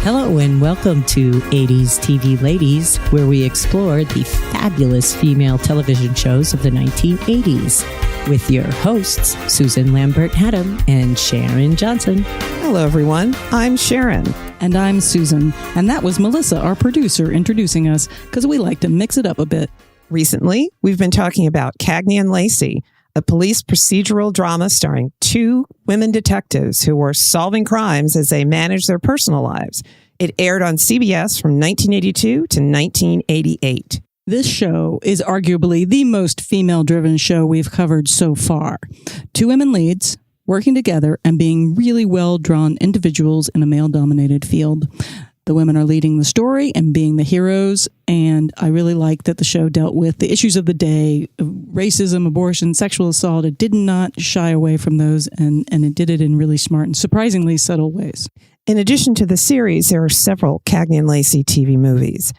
Hello and welcome to 80s TV Ladies, where we explore the fabulous female television shows of the 1980s with your hosts, Susan Lambert-Haddam and Sharon Johnson. Hello, everyone. I'm Sharon. And I'm Susan. And that was Melissa, our producer, introducing us because we like to mix it up a bit. Recently, we've been talking about Cagney and Lacey, a police procedural drama starring two women detectives who were solving crimes as they managed their personal lives. It aired on CBS from 1982 to 1988. This show is arguably the most female-driven show we've covered so far. Two women leads, working together and being really well-drawn individuals in a male-dominated field. The women are leading the story and being the heroes, and I really like that the show dealt with the issues of the day, racism, abortion, sexual assault. It did not shy away from those, and it did it in really smart and surprisingly subtle ways. In addition to the series, there are several Cagney and Lacey TV movies.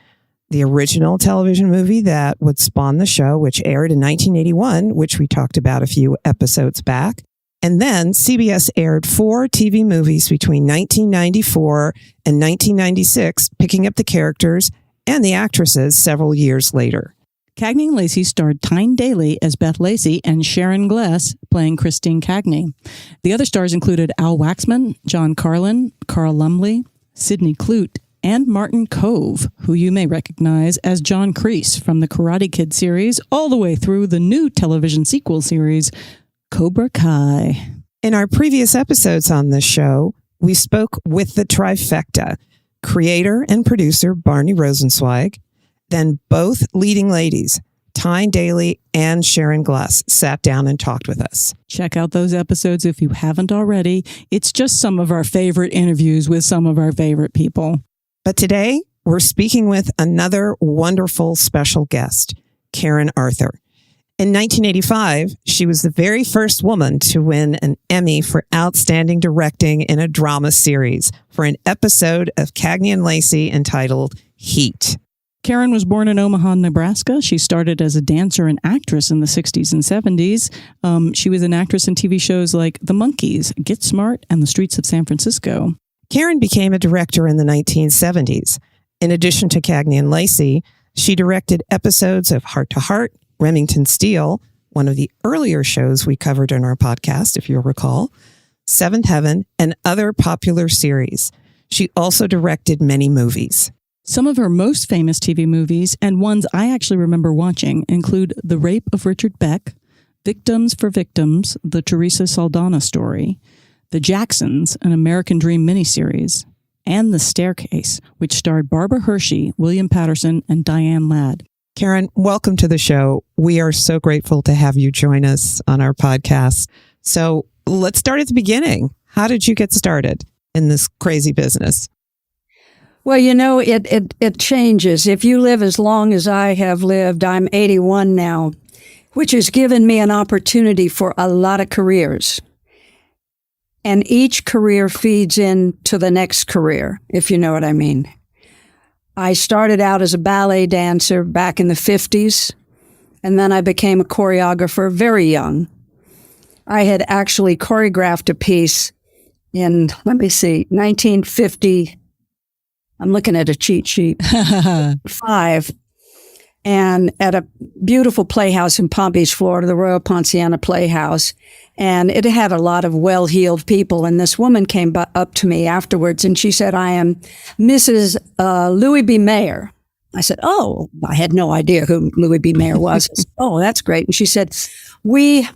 The original television movie that would spawn the show, which aired in 1981, which we talked about a few episodes back. And then CBS aired 4 TV movies between 1994 and 1996, picking up the characters and the actresses several years later. Cagney and Lacey starred Tyne Daly as Beth Lacey and Sharon Gless playing Christine Cagney. The other stars included Al Waxman, John Carlin, Carl Lumley, Sidney Clute, and Martin Kove, who you may recognize as John Kreese from the Karate Kid series, all the way through the new television sequel series, Cobra Kai. In our previous episodes on this show, we spoke with the trifecta, creator and producer Barney Rosenzweig, then both leading ladies, Tyne Daly and Sharon Gless, sat down and talked with us. Check out those episodes if you haven't already. It's just some of our favorite interviews with some of our favorite people. But today, we're speaking with another wonderful special guest, Karen Arthur. In 1985, she was the very first woman to win an Emmy for Outstanding Directing in a Drama Series for an episode of Cagney and Lacey entitled Heat. Karen was born in Omaha, Nebraska. She started as a dancer and actress in the 60s and 70s. She was an actress in TV shows like The Monkees, Get Smart, and The Streets of San Francisco. Karen became a director in the 1970s. In addition to Cagney and Lacey, she directed episodes of Heart to Heart, Remington Steele, one of the earlier shows we covered in our podcast, if you'll recall, Seventh Heaven, and other popular series. She also directed many movies. Some of her most famous TV movies, and ones I actually remember watching, include The Rape of Richard Beck, Victims for Victims, the Teresa Saldana story, The Jacksons, an American Dream miniseries, and The Staircase, which starred Barbara Hershey, William Patterson, and Diane Ladd. Karen, welcome to the show. We are so grateful to have you join us on our podcast. So let's start at the beginning. How did you get started in this crazy business? Well, you know, it changes. If you live as long as I have lived, I'm 81 now, which has given me an opportunity for a lot of careers. And each career feeds into the next career, if you know what I mean. I started out as a ballet dancer back in the 50s, and then I became a choreographer very young. I had actually choreographed a piece in, 1950. I'm looking at a cheat sheet. 5. And at a beautiful playhouse in Palm Beach, Florida, the Royal Ponciana Playhouse. And it had a lot of well-heeled people. And this woman came up to me afterwards and she said, "I am Mrs. Louis B. Mayer." I said, "Oh," I had no idea who Louis B. Mayer was. I said, "Oh, that's great." And she said, "We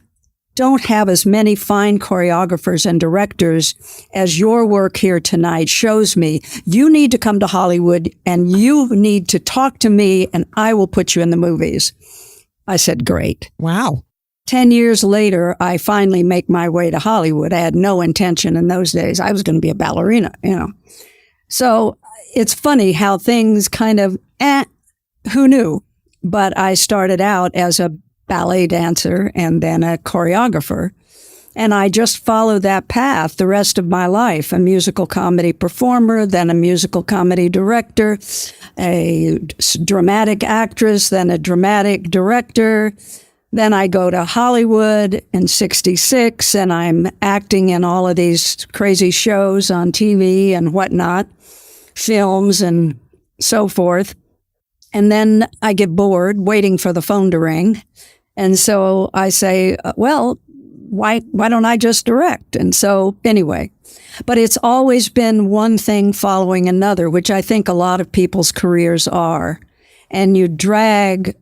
don't have as many fine choreographers and directors as your work here tonight shows me. You need to come to Hollywood and you need to talk to me and I will put you in the movies." I said, "Great." Wow. 10 years later, I finally make my way to Hollywood. I had no intention in those days. I was going to be a ballerina, you know. So it's funny how things kind of, who knew? But I started out as a ballet dancer and then a choreographer. And I just followed that path the rest of my life. A musical comedy performer, then a musical comedy director, a dramatic actress, then a dramatic director. Then I go to Hollywood in 66 and I'm acting in all of these crazy shows on TV and whatnot. films and so forth. And then I get bored waiting for the phone to ring. And so I say, well, why don't I just direct? And so anyway, but it's always been one thing following another, which I think a lot of people's careers are. And you drag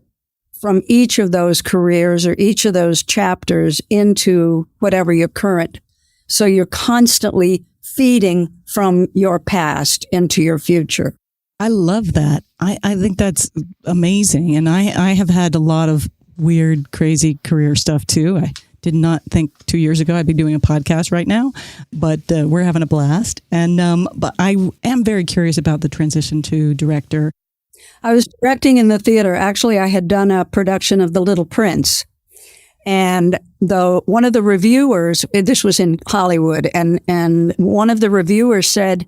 from each of those careers or each of those chapters into whatever your current. So you're constantly feeding from your past into your future. I love that. I think that's amazing. And I have had a lot of weird, crazy career stuff too. I did not think 2 years ago I'd be doing a podcast right now, but we're having a blast. And but I am very curious about the transition to director. I was directing in the theater. Actually, I had done a production of The Little Prince. And one of the reviewers, this was in Hollywood, and one of the reviewers said,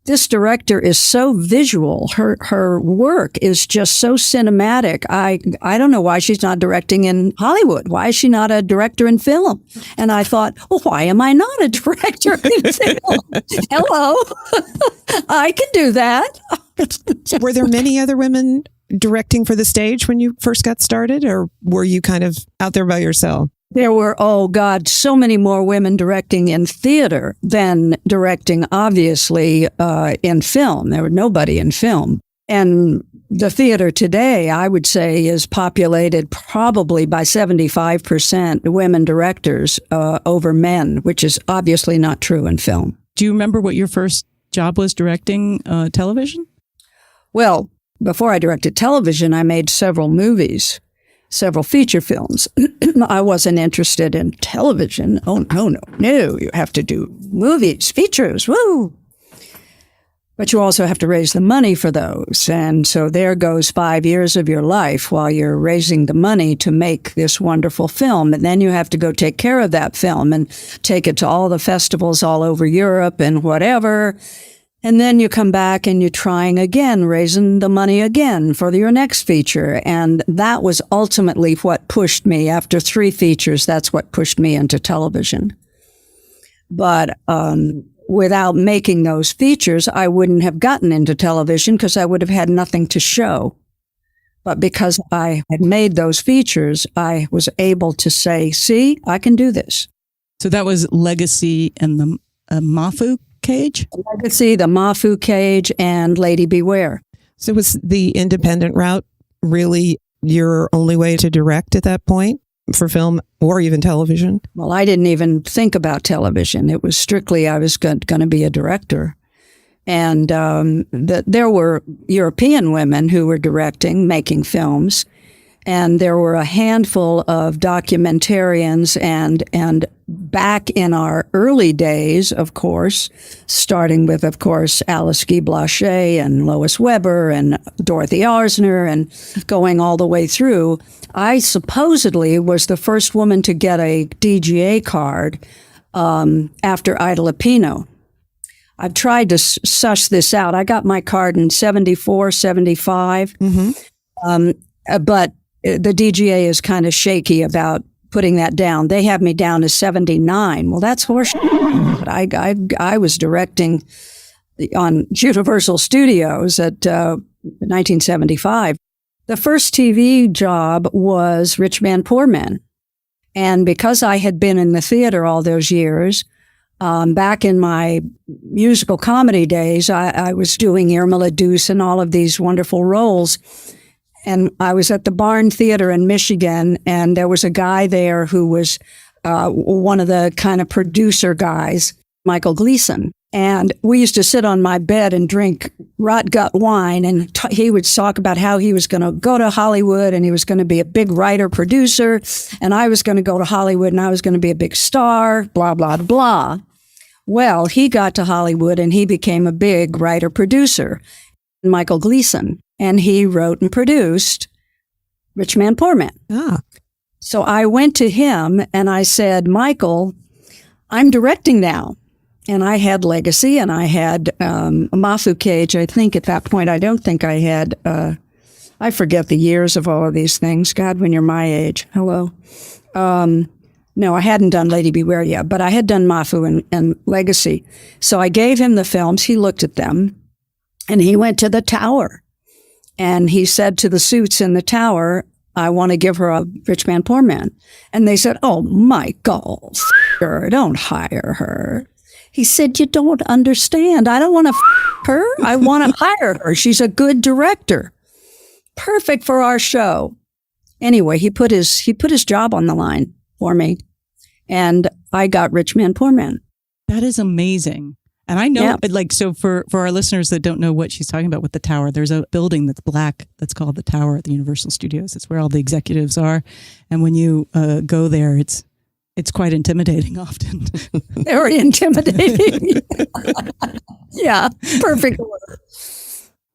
this director is so visual. Her work is just so cinematic. I don't know why she's not directing in Hollywood. Why is she not a director in film? And I thought, well, why am I not a director in film? Hello, I can do that. Were there many other women directing for the stage when you first got started, or were you kind of out there by yourself? There were, oh God, so many more women directing in theater than directing, obviously, in film. There was nobody in film. And the theater today, I would say, is populated probably by 75% women directors over men, which is obviously not true in film. Do you remember what your first job was directing television? Well, before I directed television, I made several movies. Several feature films. I wasn't interested in television. Oh, no. You have to do movies, features, woo. But you also have to raise the money for those. And so there goes 5 years of your life while you're raising the money to make this wonderful film. And then you have to go take care of that film and take it to all the festivals all over Europe and whatever. And then you come back and you're trying again, raising the money again for your next feature. And that was ultimately what pushed me. After 3 features, that's what pushed me into television. But without making those features, I wouldn't have gotten into television because I would have had nothing to show. But because I had made those features, I was able to say, see, I can do this. So that was Legacy and the Mafu Cage? Legacy, the Mafu Cage, and Lady Beware. So was the independent route really your only way to direct at that point for film or even television? Well, I didn't even think about television. It was strictly I was going to be a director. And there were European women who were directing, making films. And there were a handful of documentarians and back in our early days, of course, starting with, of course, Alice Guy Blanchet and Lois Weber and Dorothy Arzner and going all the way through, I supposedly was the first woman to get a DGA card after Ida Lupino. I've tried to suss this out. I got my card in 74, 75. Mm-hmm. But the DGA is kind of shaky about putting that down. They have me down as 79. Well, that's horseshit. But I was directing on Universal Studios at 1975. The first TV job was Rich Man, Poor Man. And because I had been in the theater all those years, back in my musical comedy days, I was doing Irma la Douce and all of these wonderful roles. And I was at the Barn Theater in Michigan, and there was a guy there who was one of the kind of producer guys, Michael Gleason. And we used to sit on my bed and drink rot gut wine, and he would talk about how he was going to go to Hollywood and he was going to be a big writer producer, and I was going to go to Hollywood and I was going to be a big star, blah, blah, blah. Well, he got to Hollywood and he became a big writer producer, Michael Gleason. And he wrote and produced Rich Man, Poor Man. Ah. So I went to him and I said, Michael, I'm directing now. And I had Legacy and I had Mafu Cage. I think at that point, I don't think I had, I forget the years of all of these things. God, when you're my age. Hello. No, I hadn't done Lady Beware yet, but I had done Mafu and Legacy. So I gave him the films. He looked at them. And he went to the tower and he said to the suits in the tower, I want to give her a rich man, poor man. And they said, oh, Michael, her, don't hire her. He said, you don't understand. I don't want to her. I want to hire her. She's a good director. Perfect for our show. Anyway, he put his job on the line for me. And I got Rich Man, Poor Man. That is amazing. And I know, so for our listeners that don't know what she's talking about with the tower, there's a building that's black that's called the Tower at the Universal Studios. It's where all the executives are. And when you go there, it's quite intimidating often. Very intimidating. Yeah, perfect word.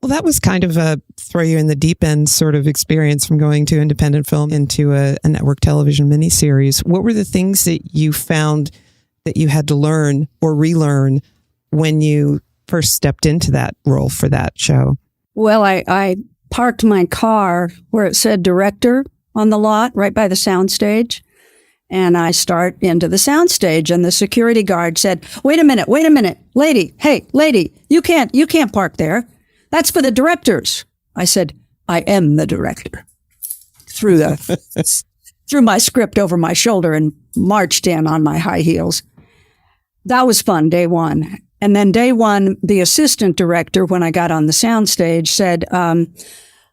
Well, that was kind of a throw you in the deep end sort of experience from going to independent film into a network television miniseries. What were the things that you found that you had to learn or relearn when you first stepped into that role for that show? Well, I parked my car where it said director on the lot right by the soundstage. And I start into the soundstage and the security guard said, wait a minute, lady, hey, lady, you can't park there. That's for the directors. I said, I am the director. Threw my script over my shoulder and marched in on my high heels. That was fun, day one. And then day one, the assistant director, when I got on the soundstage, said,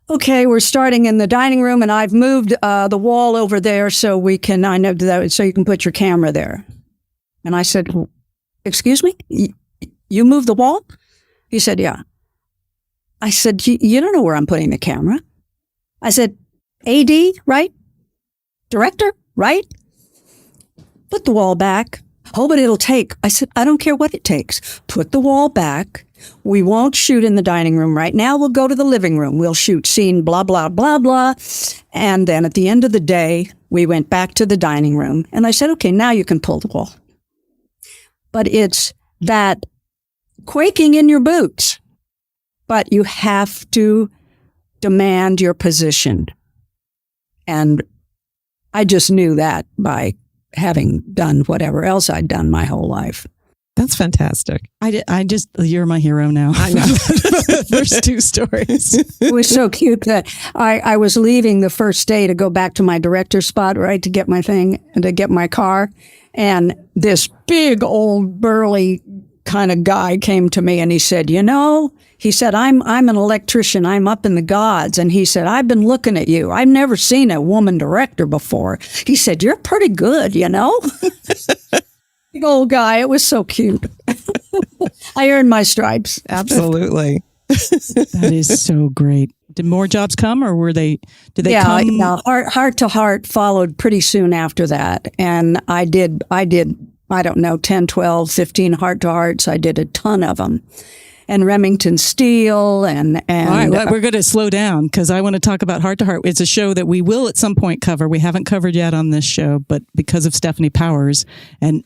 okay, we're starting in the dining room and I've moved the wall over there so you can put your camera there. And I said, excuse me? You moved the wall? He said, yeah. I said, you don't know where I'm putting the camera. I said, AD, right? Director, right? Put the wall back. Oh, but it'll take. I said, I don't care what it takes. Put the wall back. We won't shoot in the dining room right now. We'll go to the living room. We'll shoot scene blah, blah, blah, blah. And then at the end of the day, we went back to the dining room. And I said, okay, now you can pull the wall. But it's that quaking in your boots. But you have to demand your position. And I just knew that by having done whatever else I'd done my whole life. That's fantastic. You're my hero now. I know. The first two stories. It was so cute that I was leaving the first day to go back to my director's spot, right, to get my thing and to get my car. And this big old burly kind of guy came to me and he said, he said, I'm an electrician. I'm up in the gods. And he said, I've been looking at you. I've never seen a woman director before. He said, you're pretty good, Big old guy. It was so cute. I earned my stripes. Absolutely. That is so great. Did more jobs come or did they come? Yeah, Heart to Heart followed pretty soon after that. And I did, I don't know, 10, 12, 15 Heart to Hearts. I did a ton of them. And Remington Steele and all right, well, we're going to slow down because I want to talk about Heart to Heart. It's a show that we will at some point cover. We haven't covered yet on this show, but because of Stephanie Powers and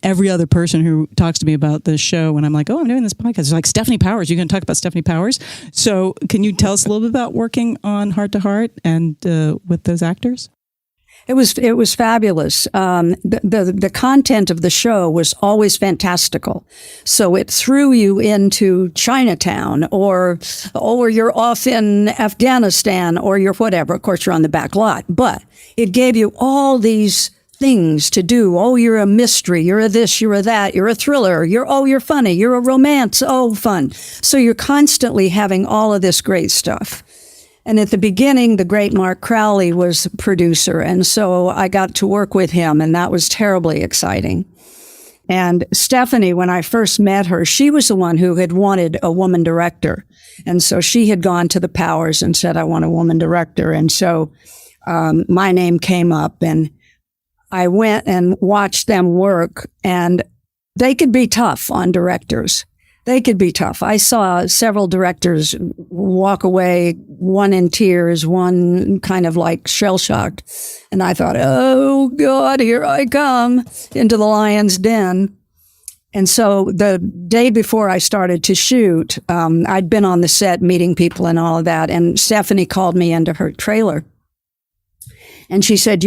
every other person who talks to me about this show, when I'm like, oh, I'm doing this podcast, it's like, Stephanie Powers, you're going to talk about Stephanie Powers. So can you tell us a little bit about working on Heart to Heart and with those actors? It was fabulous. The content of the show was always fantastical. So it threw you into Chinatown or you're off in Afghanistan or you're whatever. Of course, you're on the back lot, but it gave you all these things to do. Oh, you're a mystery. You're a this, you're a that, you're a thriller. You're funny. You're a romance. Oh, fun. So you're constantly having all of this great stuff. And at the beginning, the great Mark Crowley was the producer. And so I got to work with him, and that was terribly exciting. And Stephanie, when I first met her, she was the one who had wanted a woman director. And so she had gone to the Powers and said, I want a woman director. And so my name came up, and I went and watched them work. And they could be tough on directors. They could be tough. I saw several directors walk away, one in tears, one kind of like shell-shocked. And I thought, oh, God, here I come into the lion's den. And so the day before I started to shoot, I'd been on the set meeting people and all of that. And Stephanie called me into her trailer. And she said,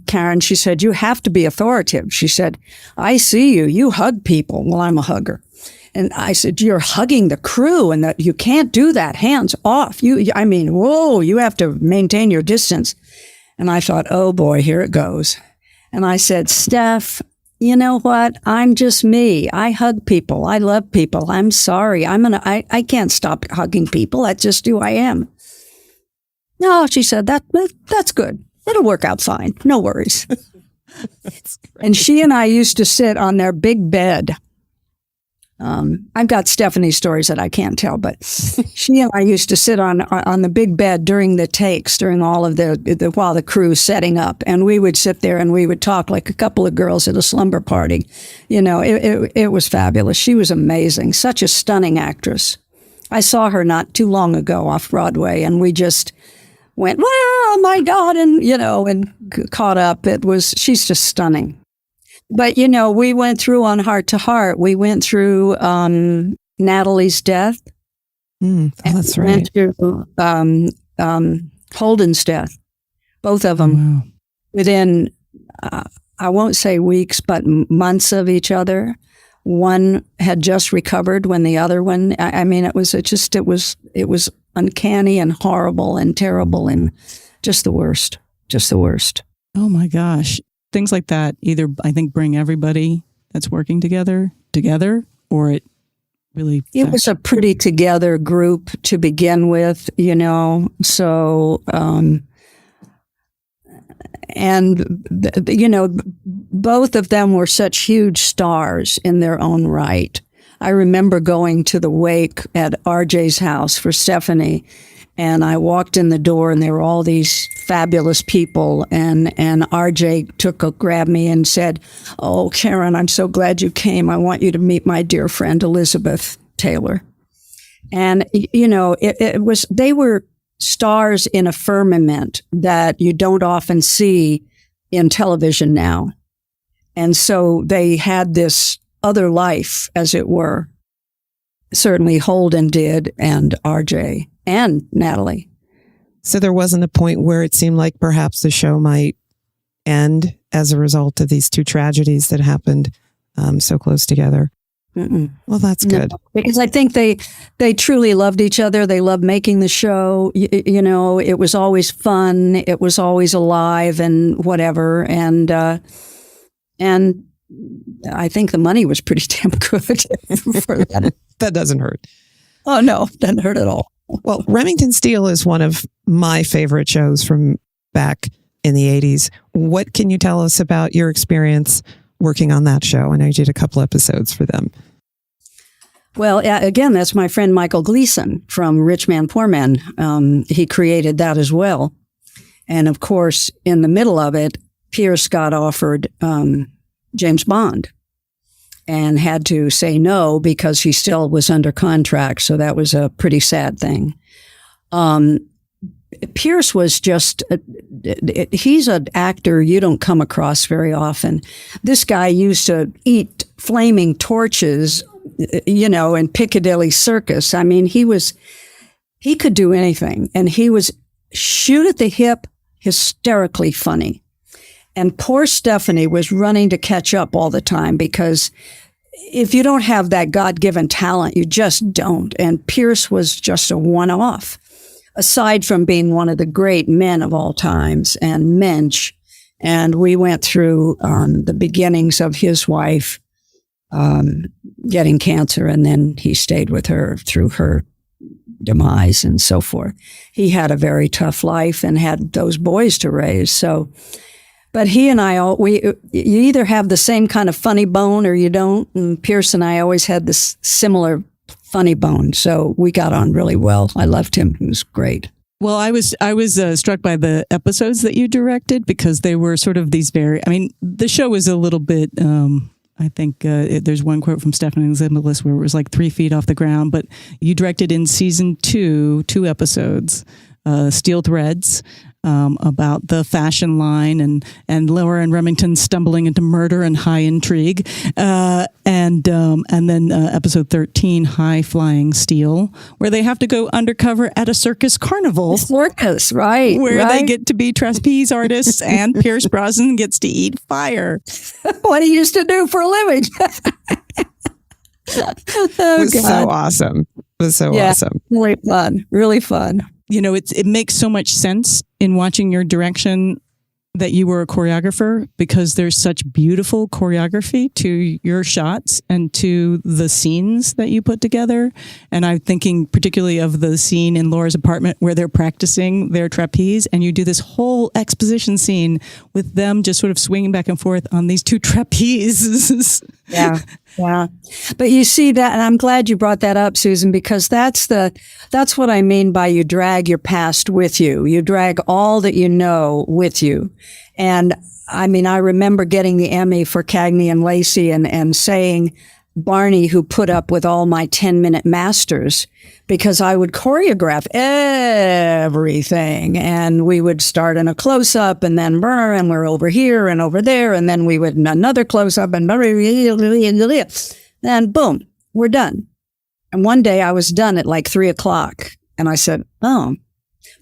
Karen, she said, you have to be authoritative. She said, I see you. You hug people. Well, I'm a hugger. And I said, you're hugging the crew and that you can't do that. Hands off. Whoa, you have to maintain your distance. And I thought, oh boy, here it goes. And I said, Steph, you know what? I'm just me. I hug people. I love people. I'm sorry. I can't stop hugging people. That's just who I am. No, she said, that's good. It'll work out fine. No worries. And she and I used to sit on their big bed. I've got Stephanie's stories that I can't tell, but she and I used to sit on the big bed during the takes, during all of while the crew's setting up, and we would sit there and we would talk like a couple of girls at a slumber party. It was fabulous. She was amazing, such a stunning actress. I saw her not too long ago off Broadway, and we just went, oh my God, and caught up. She's just stunning. But, we went through on Heart to Heart. We went through Natalie's death. That's right. Went through Holden's death. Both of them within, I won't say weeks, but months of each other. One had just recovered when the other one, it was uncanny and horrible and terrible and just the worst. Oh my gosh. Things like that either, I think, bring everybody that's working together, or it really... It was a pretty together group to begin with, so... both of them were such huge stars in their own right. I remember going to the wake at RJ's house for Stephanie, and I walked in the door and there were all these fabulous people, and RJ grabbed me and said, "Oh, Karen, I'm so glad you came. I want you to meet my dear friend Elizabeth Taylor." And, they were stars in a firmament that you don't often see in television now. And so they had this other life, as it were. Certainly Holden did, and RJ and Natalie. So there wasn't a point where it seemed like perhaps the show might end as a result of these two tragedies that happened so close together. Mm-mm. Well, that's good. No, because I think they truly loved each other. They loved making the show. It was always fun. It was always alive and whatever. And I think the money was pretty damn good for that. That doesn't hurt. Oh, no, doesn't hurt at all. Well, Remington Steele is one of my favorite shows from back in the 80s. What can you tell us about your experience working on that show? I know you did a couple episodes for them. Well, again, that's my friend Michael Gleason from Rich Man, Poor Man. He created that as well. And of course, in the middle of it, Pierce got offered James Bond and had to say no because he still was under contract. So that was a pretty sad thing. Pierce was he's an actor you don't come across very often. This guy used to eat flaming torches, in Piccadilly Circus. I mean, he could do anything, and he was shoot at the hip, hysterically funny. And poor Stephanie was running to catch up all the time because if you don't have that God-given talent, you just don't. And Pierce was just a one-off. Aside from being one of the great men of all times and mensch. And we went through the beginnings of his wife getting cancer, and then he stayed with her through her demise and so forth. He had a very tough life and had those boys to raise. So, but he and I, you either have the same kind of funny bone or you don't. And Pierce and I always had this similar funny bone. So we got on really well. I loved him. He was great. Well, I was struck by the episodes that you directed because they were sort of these the show was a little bit, I think there's one quote from Stephanie Zimbalist where it was like 3 feet off the ground, but you directed in season 2 episodes, Steel Threads, about the fashion line and Laura and Remington stumbling into murder and high intrigue, and then episode 13, High Flying Steel, where they have to go undercover at a circus carnival. Circus, right? Where they get to be trapeze artists, and Pierce Brosnan gets to eat fire. What he used to do for a living. It was so awesome. It was so awesome. Really fun. Really fun. You know, it makes so much sense in watching your direction that you were a choreographer, because there's such beautiful choreography to your shots and to the scenes that you put together. And I'm thinking particularly of the scene in Laura's apartment where they're practicing their trapeze, and you do this whole exposition scene with them just sort of swinging back and forth on these two trapezes. Yeah. Yeah. But you see that, and I'm glad you brought that up, Susan, because that's what I mean by you drag your past with you. You drag all that you know with you. And I mean, I remember getting the Emmy for Cagney and Lacey and saying, Barney, who put up with all my 10-minute masters, because I would choreograph everything, and we would start in a close-up and then and we're over here and over there, and then we would another close-up and then boom, we're done. And one day I was done at like 3:00, and I said, oh,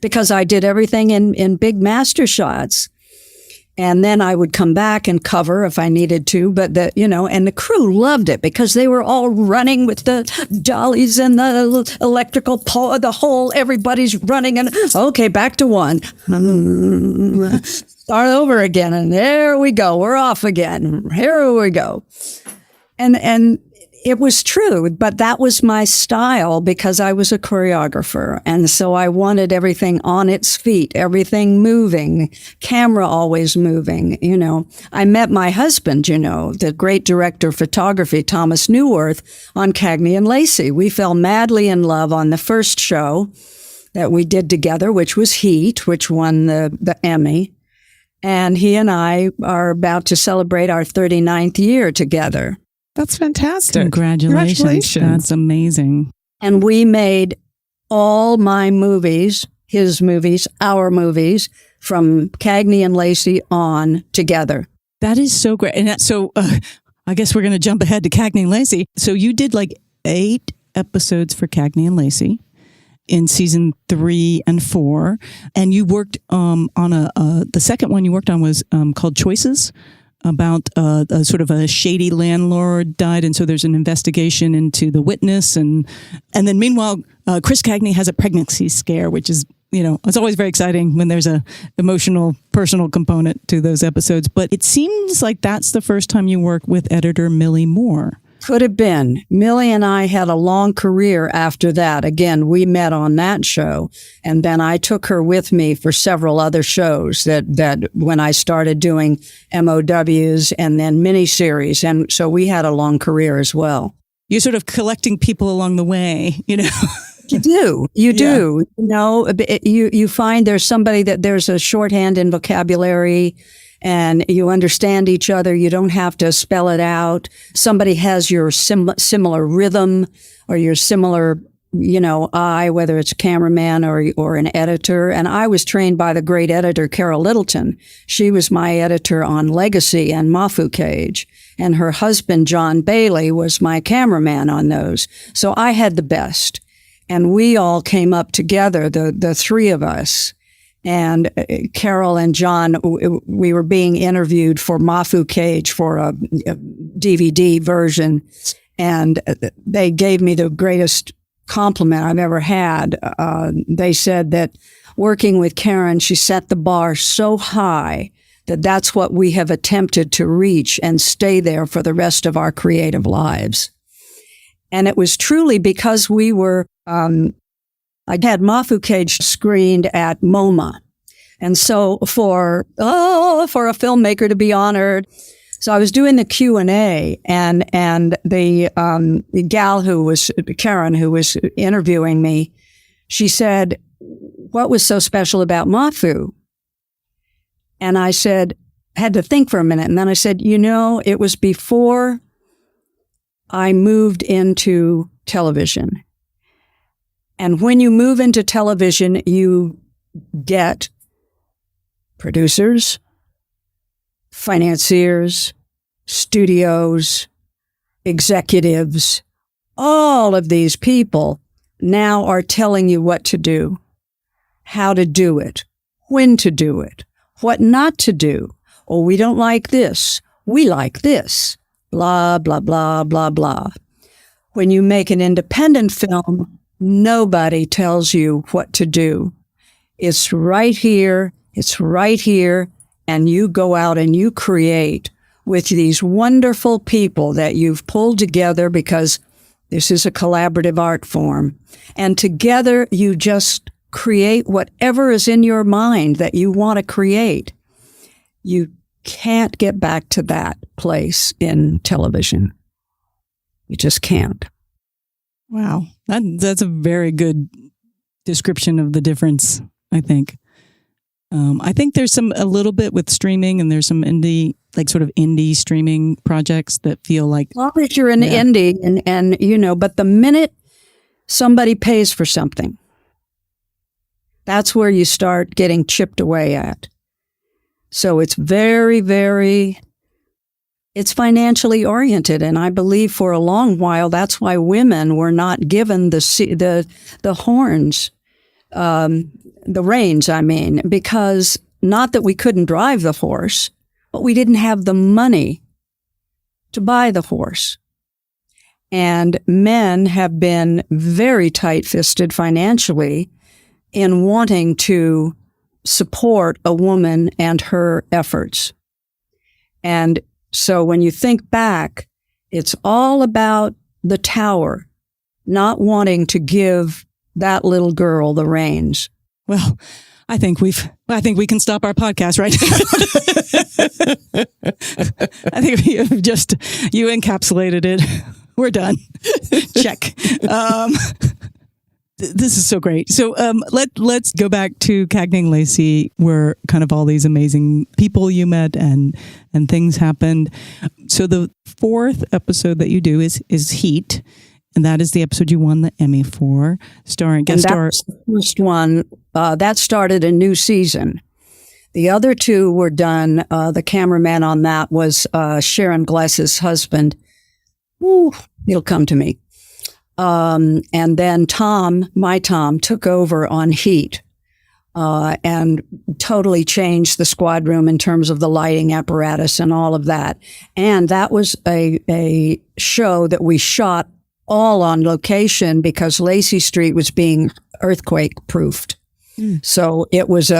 because I did everything in big master shots. And then I would come back and cover if I needed to, but and the crew loved it because they were all running with the dollies and the electrical pole, everybody's running, and okay, back to one. Start over again. And there we go. We're off again. Here we go. And it was true, but that was my style because I was a choreographer. And so I wanted everything on its feet, everything moving, camera always moving. I met my husband, the great director of photography, Thomas Newhart, on Cagney and Lacey. We fell madly in love on the first show that we did together, which was Heat, which won the Emmy. And he and I are about to celebrate our 39th year together. That's fantastic. Congratulations. That's amazing. And we made all my movies, his movies, our movies, from Cagney and Lacey on together. That is so great. And so I guess we're going to jump ahead to Cagney and Lacey. So you did like 8 episodes for Cagney and Lacey in season 3 and 4. And you worked on the second one you worked on was called Choices, about a sort of a shady landlord died, and so there's an investigation into the witness, and then meanwhile, Chris Cagney has a pregnancy scare, which is, it's always very exciting when there's a emotional, personal component to those episodes. But it seems like that's the first time you work with editor Millie Moore. Could have been. Millie and I had a long career after that. Again, we met on that show. And then I took her with me for several other shows that when I started doing MOWs and then miniseries. And so we had a long career as well. You're sort of collecting people along the way, You do. You do. You find there's somebody that there's a shorthand in vocabulary, and you understand each other. You don't have to spell it out. Somebody has your similar rhythm or your similar, eye, whether it's a cameraman or an editor. And I was trained by the great editor, Carol Littleton. She was my editor on Legacy and Mafu Cage. And her husband, John Bailey, was my cameraman on those. So I had the best. And we all came up together, the three of us. And Carol and John, we were being interviewed for Mafu Cage for a DVD version. And they gave me the greatest compliment I've ever had. They said that working with Karen, she set the bar so high that that's what we have attempted to reach and stay there for the rest of our creative lives. And it was truly because we were, I had Mafu Cage screened at MoMA. And so for a filmmaker to be honored, so I was doing the Q&A and the gal Karen, who was interviewing me, she said, what was so special about Mafu? And I said, had to think for a minute. And then I said, it was before I moved into television. And when you move into television, you get producers, financiers, studios, executives. All of these people now are telling you what to do, how to do it, when to do it, what not to do. Oh, we don't like this. We like this. Blah, blah, blah, blah, blah. When you make an independent film, nobody tells you what to do. It's right here, and you go out and you create with these wonderful people that you've pulled together, because this is a collaborative art form. And together you just create whatever is in your mind that you want to create. You can't get back to that place in television. You just can't. Wow. That's a very good description of the difference, I think. I think there's a little bit with streaming, and there's some indie streaming projects that feel like. Well, if you're an indie and but the minute somebody pays for something, that's where you start getting chipped away at. So it's very, very, it's financially oriented. And I believe for a long while, that's why women were not given the horns, the reins, because not that we couldn't drive the horse, but we didn't have the money to buy the horse. And men have been very tight-fisted financially in wanting to support a woman and her efforts. And so when you think back, it's all about the tower, not wanting to give that little girl the reins. Well, I think we can stop our podcast right now. I think you encapsulated it. We're done. Check. This is so great. So let's go back to Cagney Lacey, where kind of all these amazing people you met and things happened. So the fourth episode that you do is Heat. And that is the episode you won the Emmy for, starring guest star. The first one, that started a new season. The other two were done. The cameraman on that was Sharon Gless's husband. Ooh, he'll come to me. And then my Tom, took over on Heat and totally changed the squad room in terms of the lighting apparatus and all of that. And that was a show that we shot all on location because Lacey Street was being earthquake proofed. So it was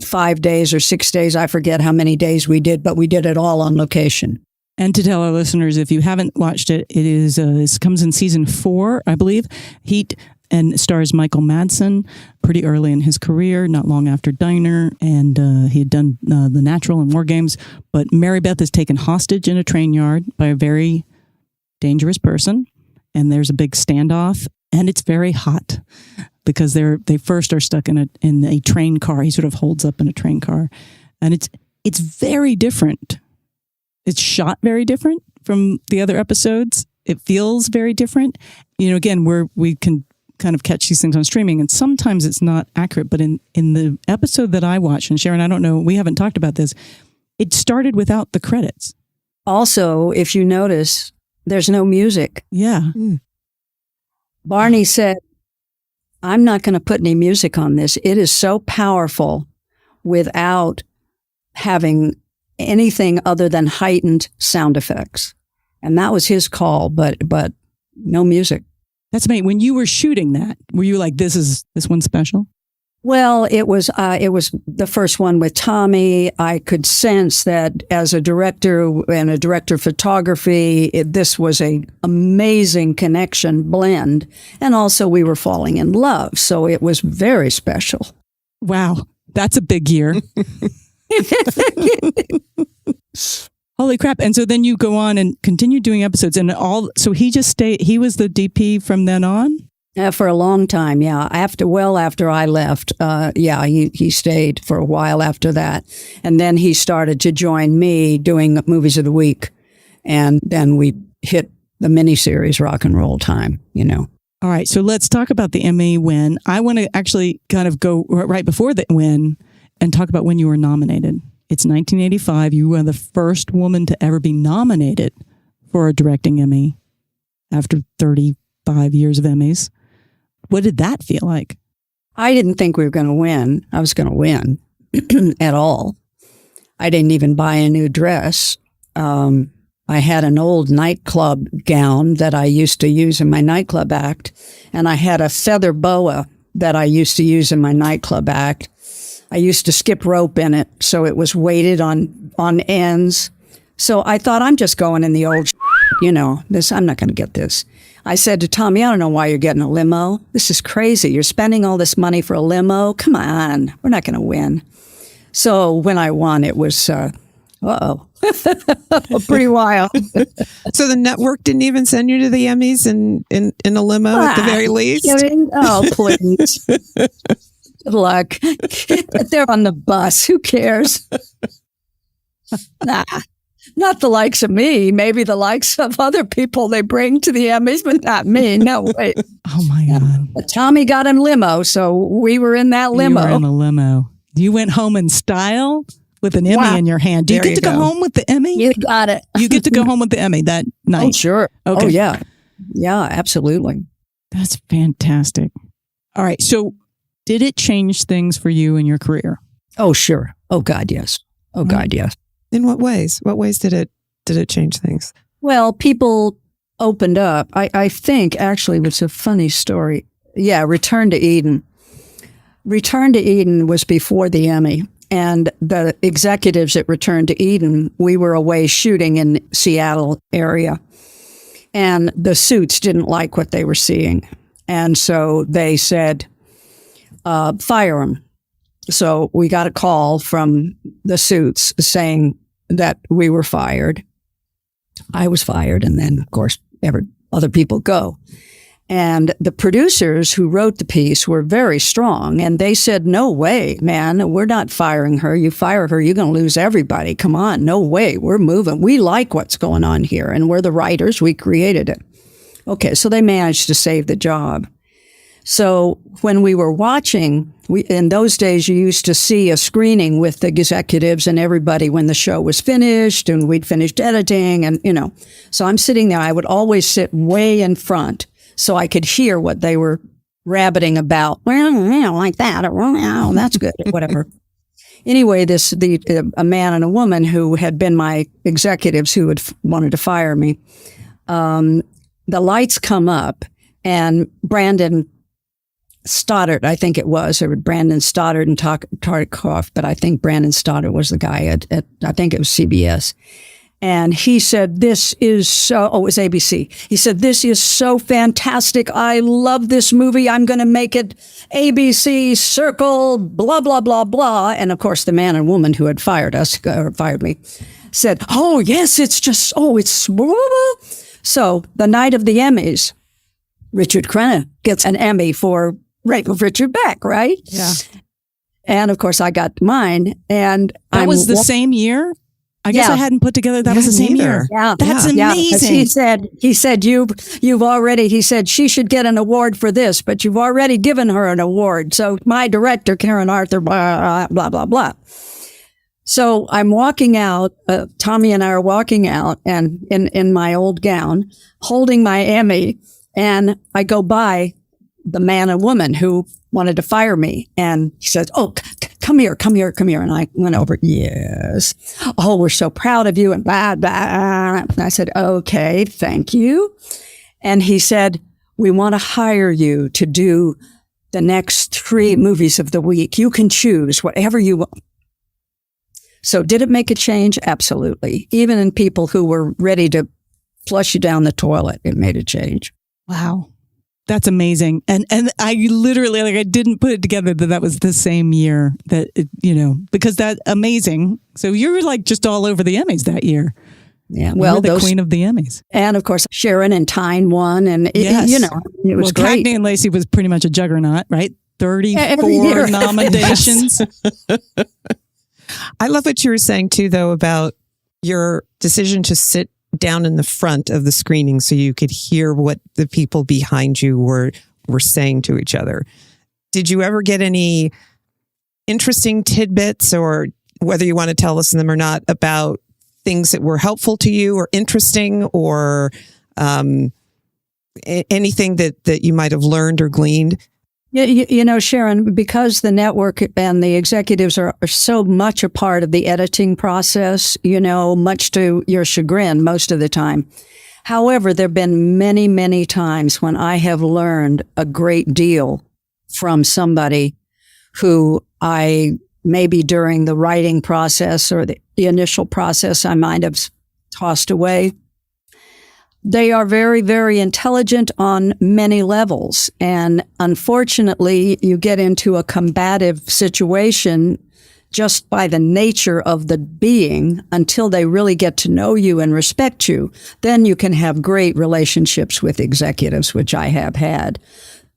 5 days or 6 days. I forget how many days we did, but we did it all on location. And to tell our listeners, if you haven't watched it, it comes in season 4, I believe, Heat, and stars Michael Madsen pretty early in his career, not long after Diner, and he had done The Natural and War Games. But Mary Beth is taken hostage in a train yard by a very dangerous person. And there's a big standoff, and it's very hot because they first are stuck in a train car. He sort of holds up in a train car, and it's very different. It's shot very different from the other episodes. It feels very different. Again, we can kind of catch these things on streaming, and sometimes it's not accurate. But in the episode that I watched, and Sharon, I don't know, we haven't talked about this. It started without the credits. Also, if you notice, there's no music. Yeah. Barney said, I'm not going to put any music on this. It is so powerful without having anything other than heightened sound effects. And that was his call, but no music. That's amazing. When you were shooting that, were you like, this one's special? Well, it was the first one with Tommy. I could sense that as a director and a director of photography, this was an amazing connection blend. And also we were falling in love. So it was very special. Wow. That's a big year. Holy crap. And so then you go on and continue doing episodes so he just stayed, he was the DP from then on? For a long time, yeah. After I left, he stayed for a while after that. And then he started to join me doing Movies of the Week. And then we hit the miniseries Rock and Roll Time, All right. So let's talk about the Emmy win. I want to actually kind of go right before the win and talk about when you were nominated. It's 1985. You were the first woman to ever be nominated for a directing Emmy after 35 years of Emmys. What did that feel like? I didn't think we were going to win. I was going to win at all. I didn't even buy a new dress. I had an old nightclub gown that I used to use in my nightclub act, and I had a feather boa that I used to use in my nightclub act. I used to skip rope in it, so it was weighted on ends. So I thought, I'm just going in the old, this, I'm not going to get this. I said to Tommy, I don't know why you're getting a limo. This is crazy. You're spending all this money for a limo. Come on, we're not going to win. So when I won, it was, pretty wild. So the network didn't even send you to the Emmys in a limo at the very least? Kidding? Oh, please. Good luck. They're on the bus. Who cares? Nah, not the likes of me. Maybe the likes of other people they bring to the Emmys, but not me. No way. Oh, my God. But Tommy got a limo, so we were in that limo. You were in a limo. You went home in style with an Emmy in your hand. Do you get to go home with the Emmy? You got it. You get to go home with the Emmy that night? Oh, sure. Okay. Oh, yeah. Yeah, absolutely. That's fantastic. All right. So did it change things for you in your career? Oh, sure. Oh, God, yes. Oh, God, yes. In what ways? What ways did it change things? Well, people opened up. I think, actually, it was a funny story. Yeah, Return to Eden. Return to Eden was before the Emmy. And the executives at Return to Eden, we were away shooting in Seattle area. And the suits didn't like what they were seeing. And so they said, fire them. So we got a call from the suits saying that we were fired. I was fired. And then, of course, other people go. And the producers who wrote the piece were very strong. And they said, no way, man, we're not firing her. You fire her, you're going to lose everybody. Come on, no way. We're moving. We like what's going on here. And we're the writers. We created it. Okay, so they managed to save the job. So when we were watching, in those days, you used to see a screening with the executives and everybody when the show was finished and we'd finished editing and, So I'm sitting there. I would always sit way in front so I could hear what they were rabbiting about. Well, like that. Or, that's good. Whatever. Anyway, a man and a woman who had been my executives who had wanted to fire me, the lights come up and Brandon Stoddard, I think it was, or Brandon Stoddard and Tartikoff, but I think Brandon Stoddard was the guy at I think it was CBS. And he said, it was ABC. He said, this is so fantastic. I love this movie. I'm going to make it ABC, circle, blah, blah, blah, blah. And of course, the man and woman who had fired me said, oh, yes, it's So the night of the Emmys, Richard Crenna gets an Emmy for Rape of Richard Beck, right? Yeah. And of course, I got mine. And that was the same year? I guess I hadn't put together that was the same year. Yeah. That's amazing. He said, you've already, he said, she should get an award for this, but you've already given her an award. So my director, Karen Arthur, blah, blah, blah, blah. So I'm walking out, Tommy and I are walking out and in my old gown, holding my Emmy. And I go by the man and woman who wanted to fire me. And he says, oh, come here. And I went over, yes. Oh, we're so proud of you. And blah, blah. And I said, okay, thank you. And he said, we want to hire you to do the next 3 movies of the week. You can choose whatever you want. So did it make a change? Absolutely. Even in people who were ready to flush you down the toilet, it made a change. Wow. That's amazing. And I literally, I didn't put it together that was the same year that, because that's amazing. So you were just all over the Emmys that year. Yeah. Well, the queen of the Emmys. And of course, Sharon and Tyne won. And, it was great. Cagney Lacey was pretty much a juggernaut, right? 34 nominations. I love what you were saying too, though, about your decision to sit down in the front of the screening so you could hear what the people behind you were saying to each other. Did you ever get any interesting tidbits, or whether you want to tell us them or not, about things that were helpful to you or interesting, or anything that you might have learned or gleaned? Sharon, because the network and the executives are so much a part of the editing process, much to your chagrin most of the time. However, there have been many, many times when I have learned a great deal from somebody who I maybe during the writing process or the initial process I might have tossed away. They are very, very intelligent on many levels. And unfortunately, you get into a combative situation just by the nature of the being until they really get to know you and respect you. Then you can have great relationships with executives, which I have had.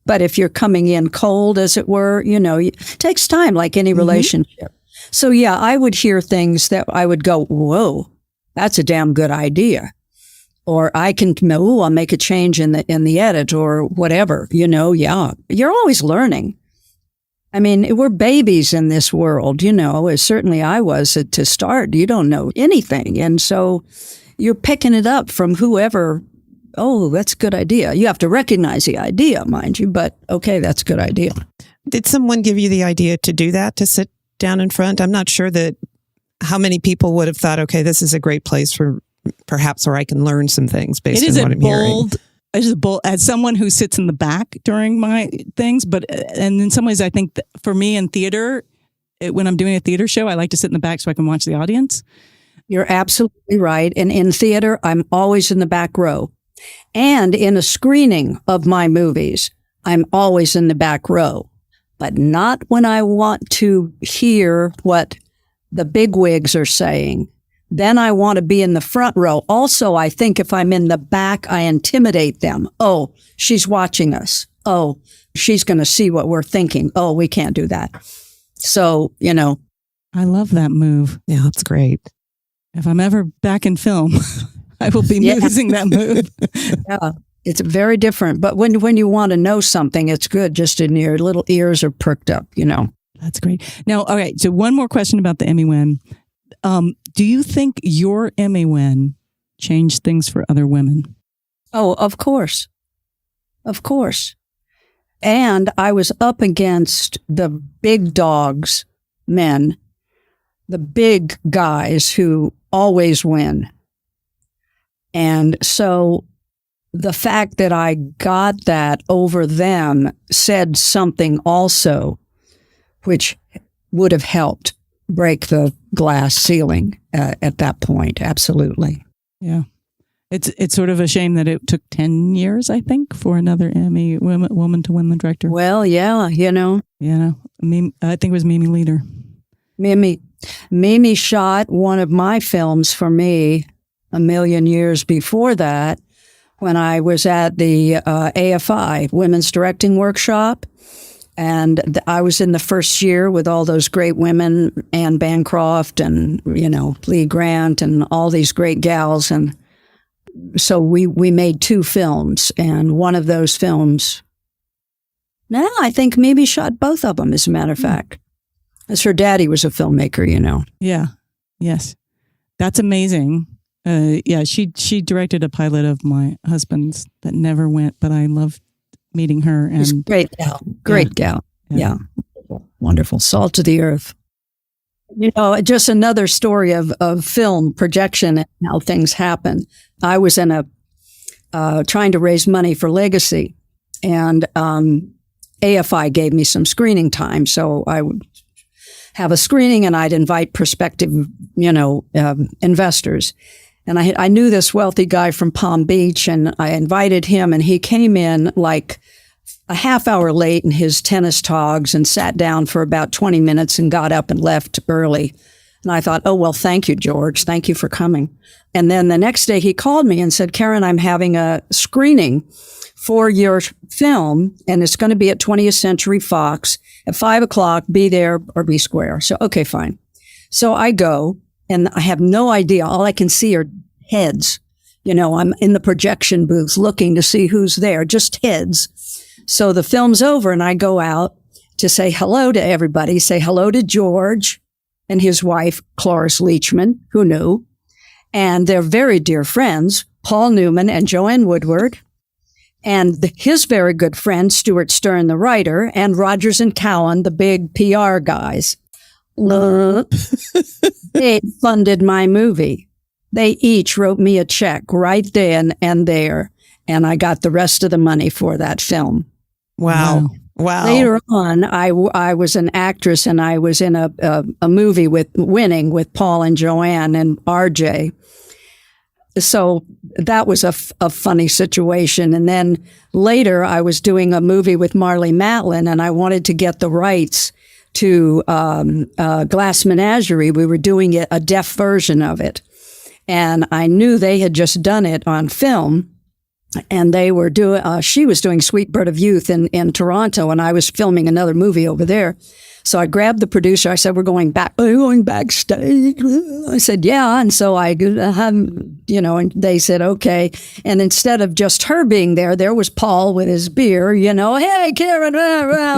But if you're coming in cold, as it were, it takes time like any relationship. So yeah, I would hear things that I would go, whoa, that's a damn good idea. Or I can, I'll make a change in the edit or whatever, yeah. You're always learning. I mean, we're babies in this world, as certainly I was to start. You don't know anything. And so you're picking it up from whoever, oh, that's a good idea. You have to recognize the idea, mind you, but okay, that's a good idea. Did someone give you the idea to do that, to sit down in front? I'm not sure that how many people would have thought, okay, this is a great place for perhaps where I can learn some things based on what I'm hearing. It is bold as someone who sits in the back during my things, and in some ways, I think for me in theater, when I'm doing a theater show, I like to sit in the back so I can watch the audience. You're absolutely right. And in theater, I'm always in the back row. And in a screening of my movies, I'm always in the back row, but not when I want to hear what the bigwigs are saying. Then I want to be in the front row. Also, I think if I'm in the back, I intimidate them. Oh, she's watching us. Oh, she's going to see what we're thinking. Oh, we can't do that. So, I love that move. Yeah, that's great. If I'm ever back in film, I will be using that move. Yeah, it's very different. But when you want to know something, it's good. Just in your little ears are perked up, That's great. Now, all right. So one more question about the Emmy win. Do you think your Emmy win changed things for other women? Oh, of course. Of course. And I was up against the big dogs, men, the big guys who always win. And so the fact that I got that over them said something also, which would have helped break the glass ceiling at that point. Absolutely. Yeah. It's sort of a shame that it took 10 years, I think, for another Emmy woman to win the director. Well, yeah, I think it was Mimi Leader. Mimi shot one of my films for me a million years before that when I was at the AFI Women's Directing Workshop. And I was in the first year with all those great women, Anne Bancroft and, Lee Grant and all these great gals. And so we made 2 films. And one of those films, I think maybe shot both of them, as a matter of fact. As her daddy was a filmmaker, Yeah. Yes. That's amazing. She directed a pilot of my husband's that never went, but I loved meeting her. And she's a great gal. Great gal. Yeah. Wonderful. Salt of the earth. Just another story of film projection and how things happen. I was in trying to raise money for Legacy, and AFI gave me some screening time. So I would have a screening and I'd invite prospective, investors. And I knew this wealthy guy from Palm Beach, and I invited him, and he came in like a half hour late in his tennis togs and sat down for about 20 minutes and got up and left early. And I thought, oh, well, thank you, George. Thank you for coming. And then the next day he called me and said, Karen, I'm having a screening for your film, and it's going to be at 20th Century Fox at 5:00. Be there or be square. So, okay, fine. So I go. And I have no idea. All I can see are heads. I'm in the projection booth looking to see who's there, just heads. So the film's over and I go out to say hello to everybody, say hello to George and his wife, Cloris Leachman, who knew. And they're very dear friends, Paul Newman and Joanne Woodward. And his very good friend, Stuart Stern, the writer, and Rogers and Cowan, the big PR guys, they funded my movie. They each wrote me a check right then and there, and I got the rest of the money for that film. Wow. Later on, I was an actress, and I was in a movie with Paul and Joanne and RJ. So that was a funny situation. And then later, I was doing a movie with Marlee Matlin, and I wanted to get the rights to Glass Menagerie. We were doing a deaf version of it. And I knew they had just done it on film. And they were she was doing Sweet Bird of Youth in Toronto, and I was filming another movie over there. So I grabbed the producer. I said, "We're going back. Are you going backstage?" I said, "Yeah." And so and they said, "Okay." And instead of just her being there was Paul with his beer, "Hey, Karen,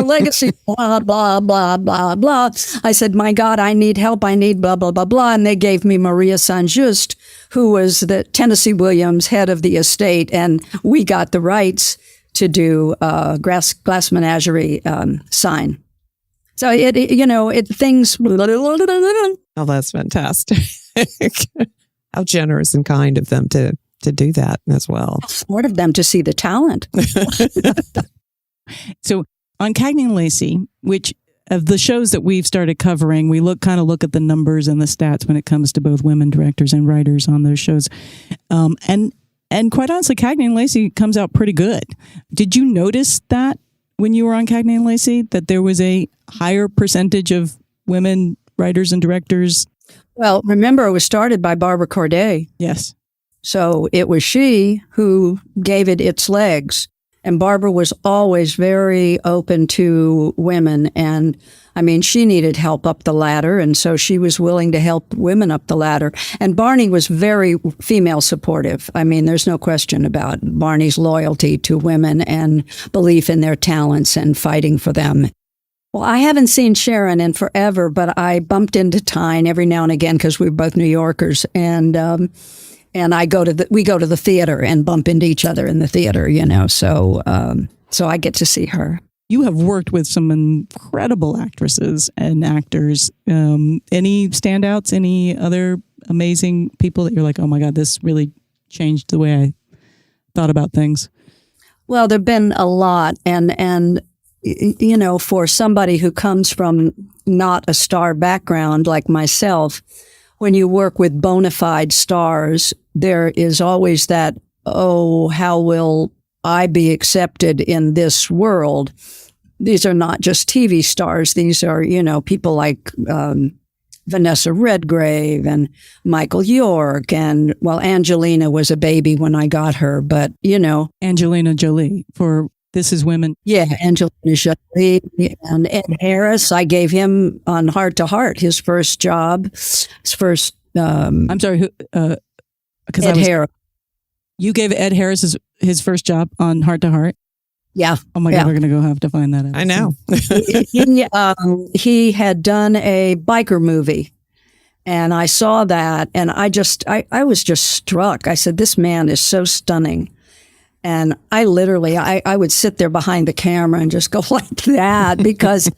legacy, blah, blah, blah, blah, blah." I said, "My God, I need help. I need blah, blah, blah, blah." And they gave me Maria Saint-Just, who was the Tennessee Williams head of the estate. And we got the rights to do Glass Menagerie sign. So things. Oh, that's fantastic. How generous and kind of them to do that as well. Smart of them to see the talent. So on Cagney Lacey, which of the shows that we've started covering, we look at the numbers and the stats when it comes to both women directors and writers on those shows. And quite honestly, Cagney Lacey comes out pretty good. Did you notice that when you were on Cagney Lacey, that there was a higher percentage of women writers and directors? Well, remember, it was started by Barbara Corday. Yes. So it was she who gave it its legs. And Barbara was always very open to women. And I mean, she needed help up the ladder. And so she was willing to help women up the ladder. And Barney was very female supportive. I mean, there's no question about Barney's loyalty to women and belief in their talents and fighting for them. Well, I haven't seen Sharon in forever, but I bumped into Tyne every now and again because we're both New Yorkers. And we go to the theater and bump into each other in the theater, so I get to see her. You have worked with some incredible actresses and actors. Any standouts, any other amazing people that you're like, oh my God, this really changed the way I thought about things? Well, there've been a lot. And for somebody who comes from not a star background like myself, when you work with bona fide stars, there is always that, oh, how will I be accepted in this world? These are not just TV stars. These are, people like Vanessa Redgrave and Michael York. And, Angelina was a baby when I got her, but, Angelina Jolie for This Is Women. Yeah, Angelina Jolie and Ed Harris. I gave him on Heart to Heart, his first job, his first. I'm sorry, who? Ed Harris. You gave Ed Harris his first job on Heart to Heart? Yeah. Oh my God, we're going to go have to find that out. I know. He had done a biker movie, and I saw that, and I was just struck. I said, this man is so stunning. And I literally would sit there behind the camera and just go like that because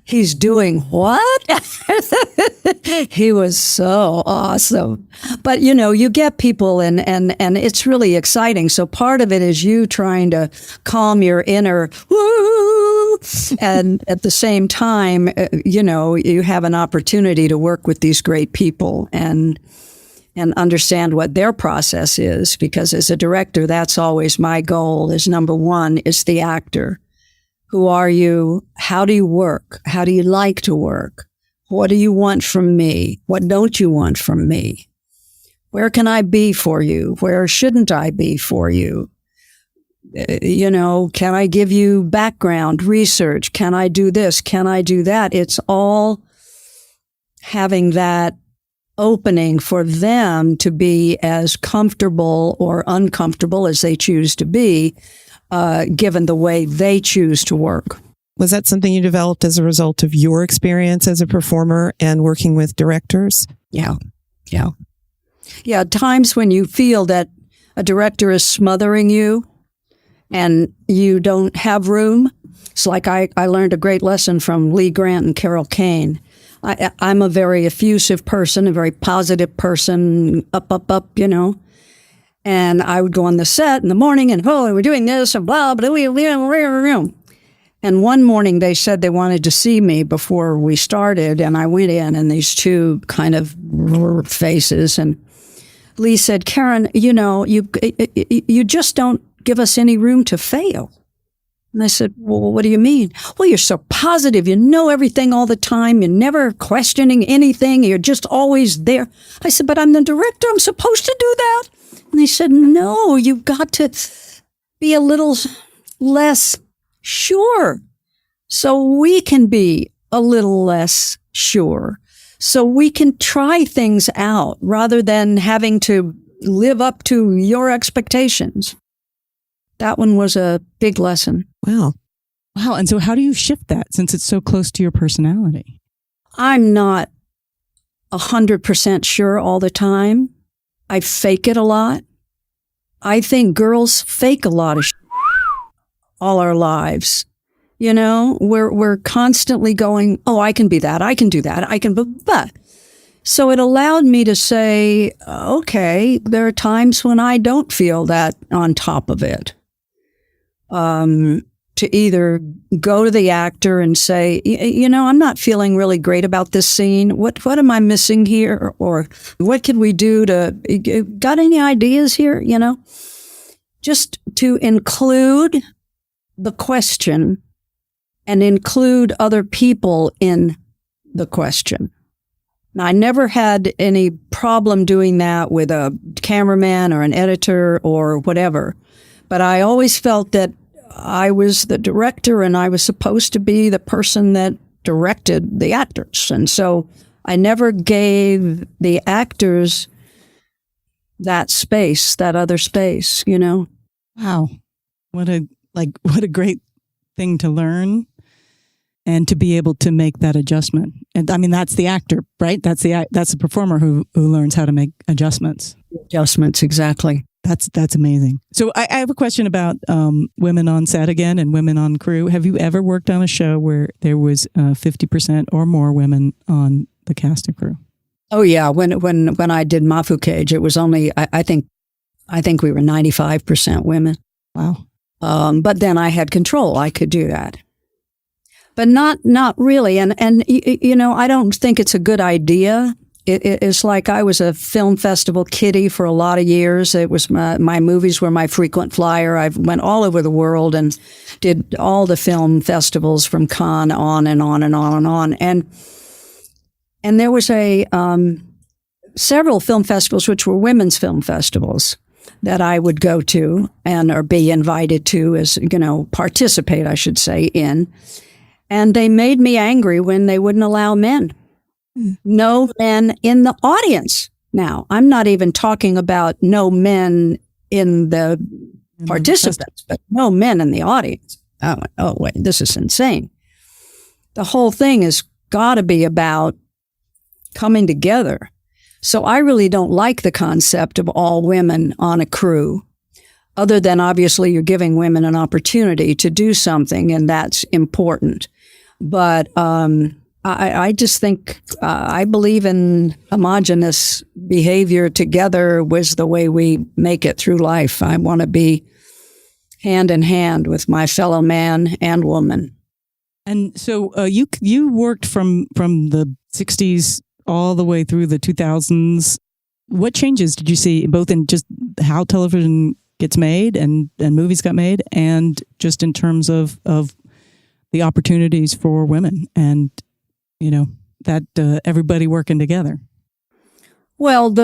he's doing what? He was so awesome. But, you get people and it's really exciting. So part of it is you trying to calm your inner woo. And at the same time, you have an opportunity to work with these great people and understand what their process is, because as a director, that's always my goal is number one is the actor. Who are you? How do you work? How do you like to work? What do you want from me? What don't you want from me? Where can I be for you? Where shouldn't I be for you? Can I give you background research? Can I do this? Can I do that? It's all having that opening for them to be as comfortable or uncomfortable as they choose to be, given the way they choose to work. Was that something you developed as a result of your experience as a performer and working with directors? Yeah. Times when you feel that a director is smothering you, and you don't have room. It's like I learned a great lesson from Lee Grant and Carol Kane. I'm a very effusive person, a very positive person, up, you know. And I would go on the set in the morning and, we're doing this and blah, blah, blah, blah. And one morning they said they wanted to see me before we started. And I went in and these two kind of faces. And Lee said, Karen, you know, you just don't give us any room to fail. And I said, well, what do you mean? Well, you're so positive. You know everything all the time. You're never questioning anything. You're just always there. I said, but I'm the director. I'm supposed to do that. And they said, no, you've got to be a little less sure so we can be a little less sure. So we can try things out rather than having to live up to your expectations. That one was a big lesson. Wow. Wow. And so how do you shift that since it's so close to your personality? I'm not 100% sure all the time. I fake it a lot. I think girls fake a lot of all our lives. You know, we're constantly going, oh, I can be that. I can do that. I can, but. So it allowed me to say, okay, there are times when I don't feel that on top of it. To either go to the actor and say, you know, I'm not feeling really great about this scene. What am I missing here? Or what could we do got any ideas here? You know, just to include the question and include other people in the question. Now, I never had any problem doing that with a cameraman or an editor or whatever, but I always felt that I was the director and I was supposed to be the person that directed the actors. And so I never gave the actors that space, that other space, you know? Wow. What a great thing to learn and to be able to make that adjustment. And I mean, that's the actor, right? That's the performer who learns how to make adjustments. Adjustments, exactly. That's amazing. So I have a question about women on set again and women on crew. Have you ever worked on a show where there was 50% or more women on the cast and crew? Oh yeah, when I did Mafu Cage, it was only I think we were 95% women. Wow. But then I had control. I could do that. But not really. And you know, I don't think it's a good idea. It's like I was a film festival kiddie for a lot of years. It was my movies were my frequent flyer. I went all over the world and did all the film festivals from Cannes on and on and on and on. And there was several film festivals which were women's film festivals that I would go to or be invited to as, you know, participate, I should say, in. And they made me angry when they wouldn't allow men. No men in the audience. Now, I'm not even talking about no men in the participants, but no men in the audience. I went, oh, wait, this is insane. The whole thing has got to be about coming together. So I really don't like the concept of all women on a crew, other than obviously you're giving women an opportunity to do something, and that's important. But I just think I believe in homogenous behavior together was the way we make it through life. I want to be hand in hand with my fellow man and woman. And so you worked from the 60s all the way through the 2000s. What changes did you see both in just how television gets made and movies got made, and just in terms of the opportunities for women and, you know, that everybody working together? Well,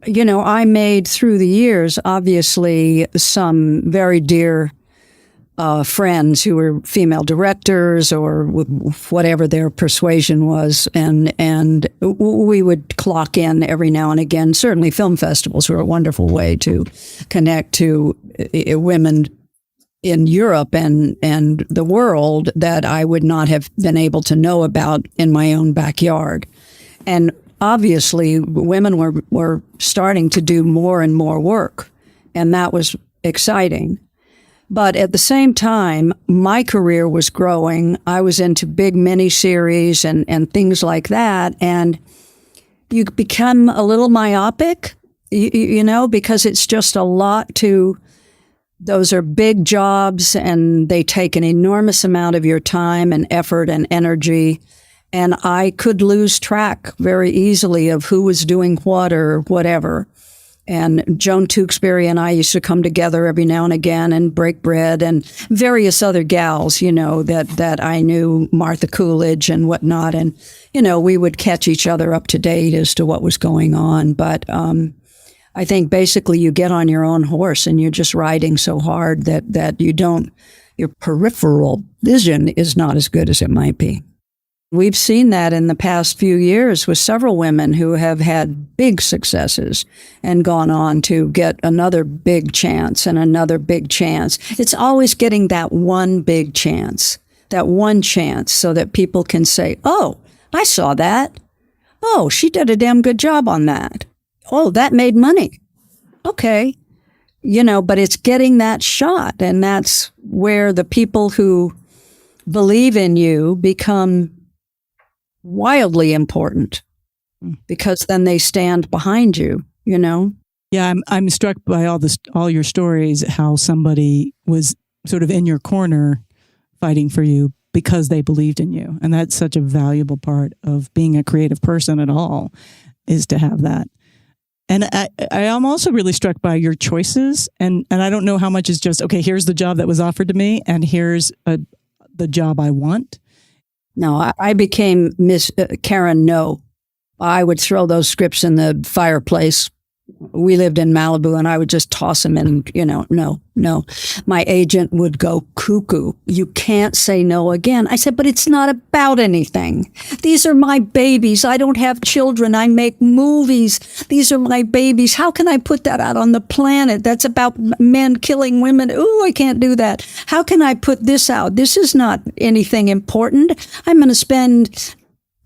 I made through the years, obviously, some very dear friends who were female directors or whatever their persuasion was. And we would clock in every now and again. Certainly film festivals were a wonderful way to connect to women in Europe and the world that I would not have been able to know about in my own backyard. And obviously, women were starting to do more and more work, and that was exciting. But at the same time, my career was growing. I was into big miniseries and things like that. And you become a little myopic, you know, because it's just a lot those are big jobs and they take an enormous amount of your time and effort and energy. And I could lose track very easily of who was doing what or whatever. And Joan Tewksbury and I used to come together every now and again and break bread, and various other gals, you know, that I knew, Martha Coolidge and whatnot. And, you know, we would catch each other up to date as to what was going on. But I think basically you get on your own horse and you're just riding so hard that your peripheral vision is not as good as it might be. We've seen that in the past few years with several women who have had big successes and gone on to get another big chance and another big chance. It's always getting that one big chance, so that people can say, oh, I saw that. Oh, she did a damn good job on that. Oh, that made money. Okay. You know, but it's getting that shot. And that's where the people who believe in you become wildly important, because then they stand behind you, you know? Yeah, I'm struck by all your stories, how somebody was sort of in your corner fighting for you because they believed in you. And that's such a valuable part of being a creative person at all, is to have that. And I am also really struck by your choices. And I don't know how much is just, okay, here's the job that was offered to me, and here's the job I want. No, I became Miss Karen No. I would throw those scripts in the fireplace. We lived in Malibu, and I would just toss them in, you know, no. My agent would go cuckoo. You can't say no again. I said, but it's not about anything. These are my babies. I don't have children. I make movies. These are my babies. How can I put that out on the planet? That's about men killing women. Ooh, I can't do that. How can I put this out? This is not anything important. I'm going to spend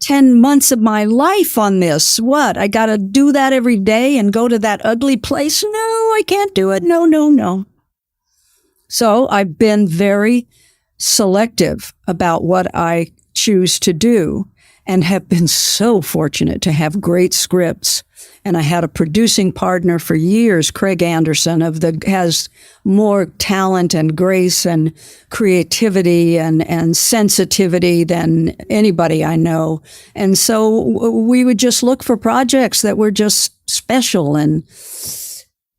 10 months of my life on this. What? I got to do that every day and go to that ugly place? No, I can't do it. No. So I've been very selective about what I choose to do, and have been so fortunate to have great scripts. And I had a producing partner for years, Craig Anderson, has more talent and grace and creativity and sensitivity than anybody I know. And so we would just look for projects that were just special, and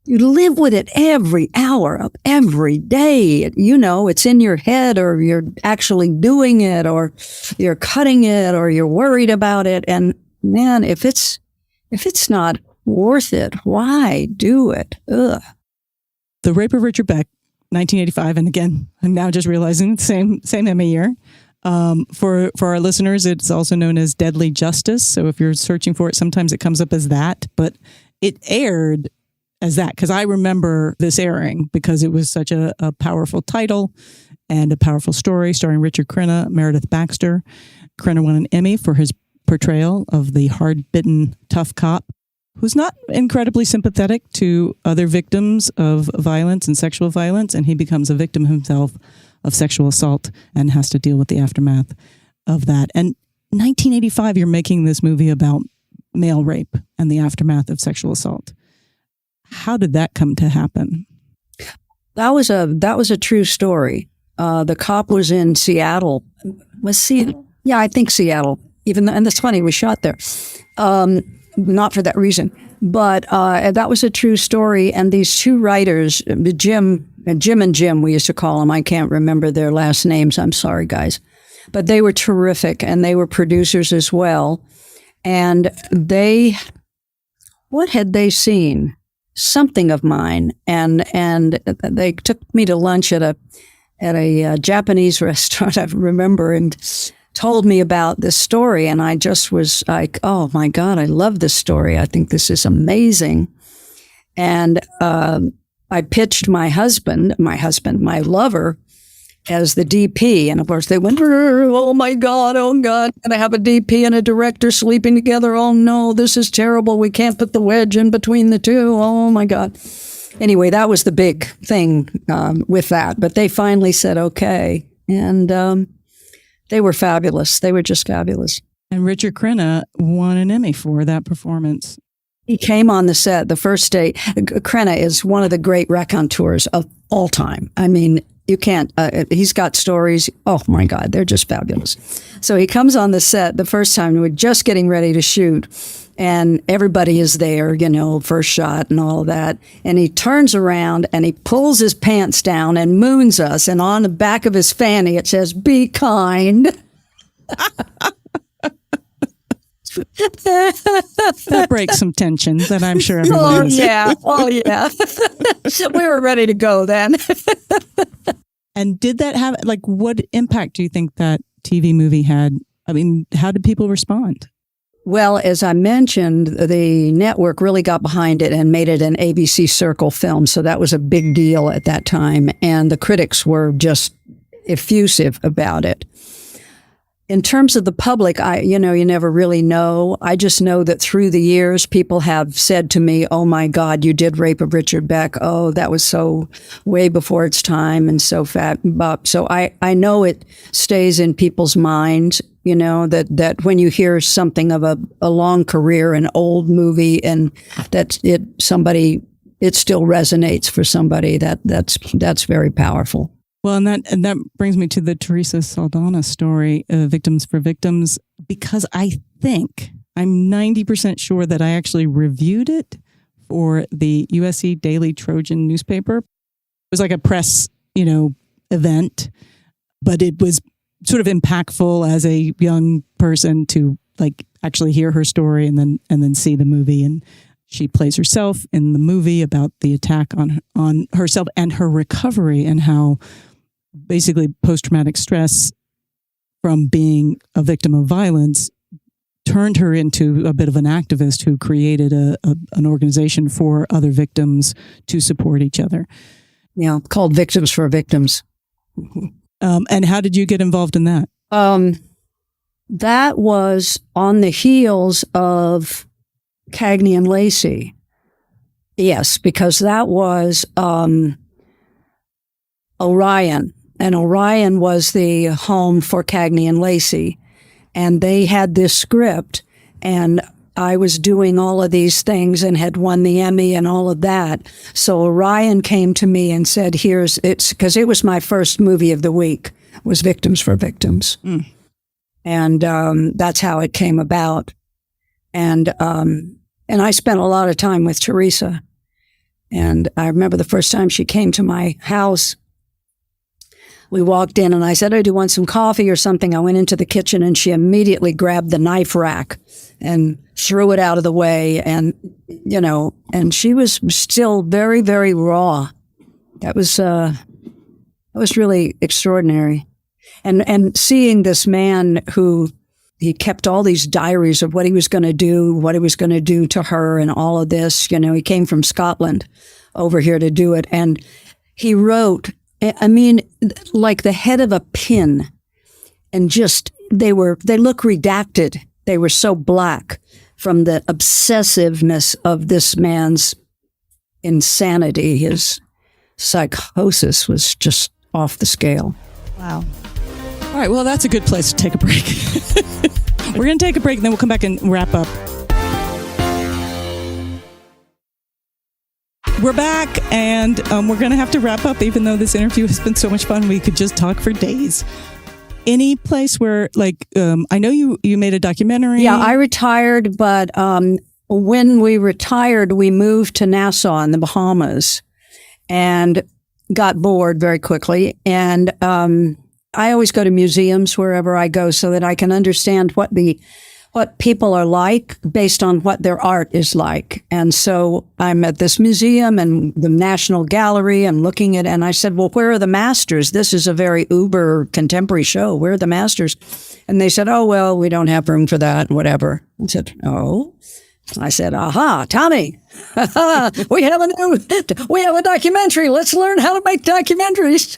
you live with it every hour of every day. You know, it's in your head, or you're actually doing it, or you're cutting it, or you're worried about it. And man, if it's not worth it, why do it? Ugh. The Rape of Richard Beck, 1985. And again, I'm now just realizing the same Emmy year. For our listeners, it's also known as Deadly Justice. So if you're searching for it, sometimes it comes up as that, but it aired as that, because I remember this airing because it was such a powerful title and a powerful story, starring Richard Crenna, Meredith Baxter. Crenna won an Emmy for his portrayal of the hard-bitten tough cop who's not incredibly sympathetic to other victims of violence and sexual violence, and he becomes a victim himself of sexual assault and has to deal with the aftermath of that. And 1985, you're making this movie about male rape and the aftermath of sexual assault. How did that come to happen? That was a true story. The cop was in Seattle. Was Seattle? Yeah, I think Seattle. And that's funny, we shot there. Not for that reason, but that was a true story. And these two writers, Jim and Jim, we used to call them. I can't remember their last names. I'm sorry, guys. But they were terrific, and they were producers as well. And what had they seen? Something of mine, and they took me to lunch at a Japanese restaurant, I remember, and told me about this story, and I just was like, oh my God, I love this story. I think this is amazing. And I pitched my lover, as the DP. And of course they went, oh my God, and I have a DP and a director sleeping together. Oh no, this is terrible. We can't put the wedge in between the two. Oh my God. anyway, that was the big thing with that. But they finally said okay, and they were fabulous. They were just fabulous. And Richard Crenna won an Emmy for that performance. He came on the set the first day. Crenna is one of the great raconteurs of all time. I mean, you can't, he's got stories. Oh my God, they're just fabulous. So he comes on the set the first time, we're just getting ready to shoot, and everybody is there, first shot and all of that. And he turns around and he pulls his pants down and moons us. And on the back of his fanny, it says, "Be kind." That breaks some tension that I'm sure everyone is. Oh, yeah. We were ready to go then. And did that have, what impact do you think that TV movie had? I mean, how did people respond? Well, as I mentioned, the network really got behind it and made it an ABC Circle film. So that was a big deal at that time. And the critics were just effusive about it. In terms of the public, you never really know. I just know that through the years, people have said to me, "Oh my God, you did Rape of Richard Beck. Oh, that was so way before its time and so fat." So I know it stays in people's minds, that when you hear something of a long career, an old movie, and that it still resonates for somebody, that's very powerful. Well, and that brings me to the Teresa Saldana story, Victims for Victims, because I'm 90% sure that I actually reviewed it for the USC Daily Trojan newspaper. It was like a press, event, but it was sort of impactful as a young person to actually hear her story and then see the movie. And she plays herself in the movie about the attack on herself and her recovery, and how basically post-traumatic stress from being a victim of violence turned her into a bit of an activist who created an organization for other victims to support each other. Yeah, called Victims for Victims. And how did you get involved in that? That was on the heels of Cagney and Lacey. Yes, because that was Orion. And Orion was the home for Cagney and Lacey. And they had this script, and I was doing all of these things and had won the Emmy and all of that. So Orion came to me and said, because it was my first movie of the week, was Victims for Victims. Mm. And that's how it came about. And I spent a lot of time with Teresa. And I remember the first time she came to my house, we walked in and I said, "Oh, do you want some coffee or something?" I went into the kitchen and she immediately grabbed the knife rack and threw it out of the way. And, and she was still very, very raw. That was really extraordinary. And seeing this man who he kept all these diaries of what he was going to do to her and all of this, he came from Scotland over here to do it. And he wrote, like the head of a pin, and just, they look redacted. They were so black from the obsessiveness of this man's insanity. His psychosis was just off the scale. Wow. All right. Well, that's a good place to take a break. We're going to take a break and then we'll come back and wrap up. We're back, and we're going to have to wrap up, even though this interview has been so much fun. We could just talk for days. Any place where, I know you made a documentary. Yeah, I retired, but when we retired, we moved to Nassau in the Bahamas and got bored very quickly. And I always go to museums wherever I go so that I can understand what people are like based on what their art is like. And so I'm at this museum and the National Gallery and looking at, and I said, "Well, where are the masters? This is a very uber contemporary show. Where are the masters?" And they said, "Oh, well, we don't have room for that," whatever. I said, "Oh." I said, "Aha, Tommy, we have a documentary. Let's learn how to make documentaries."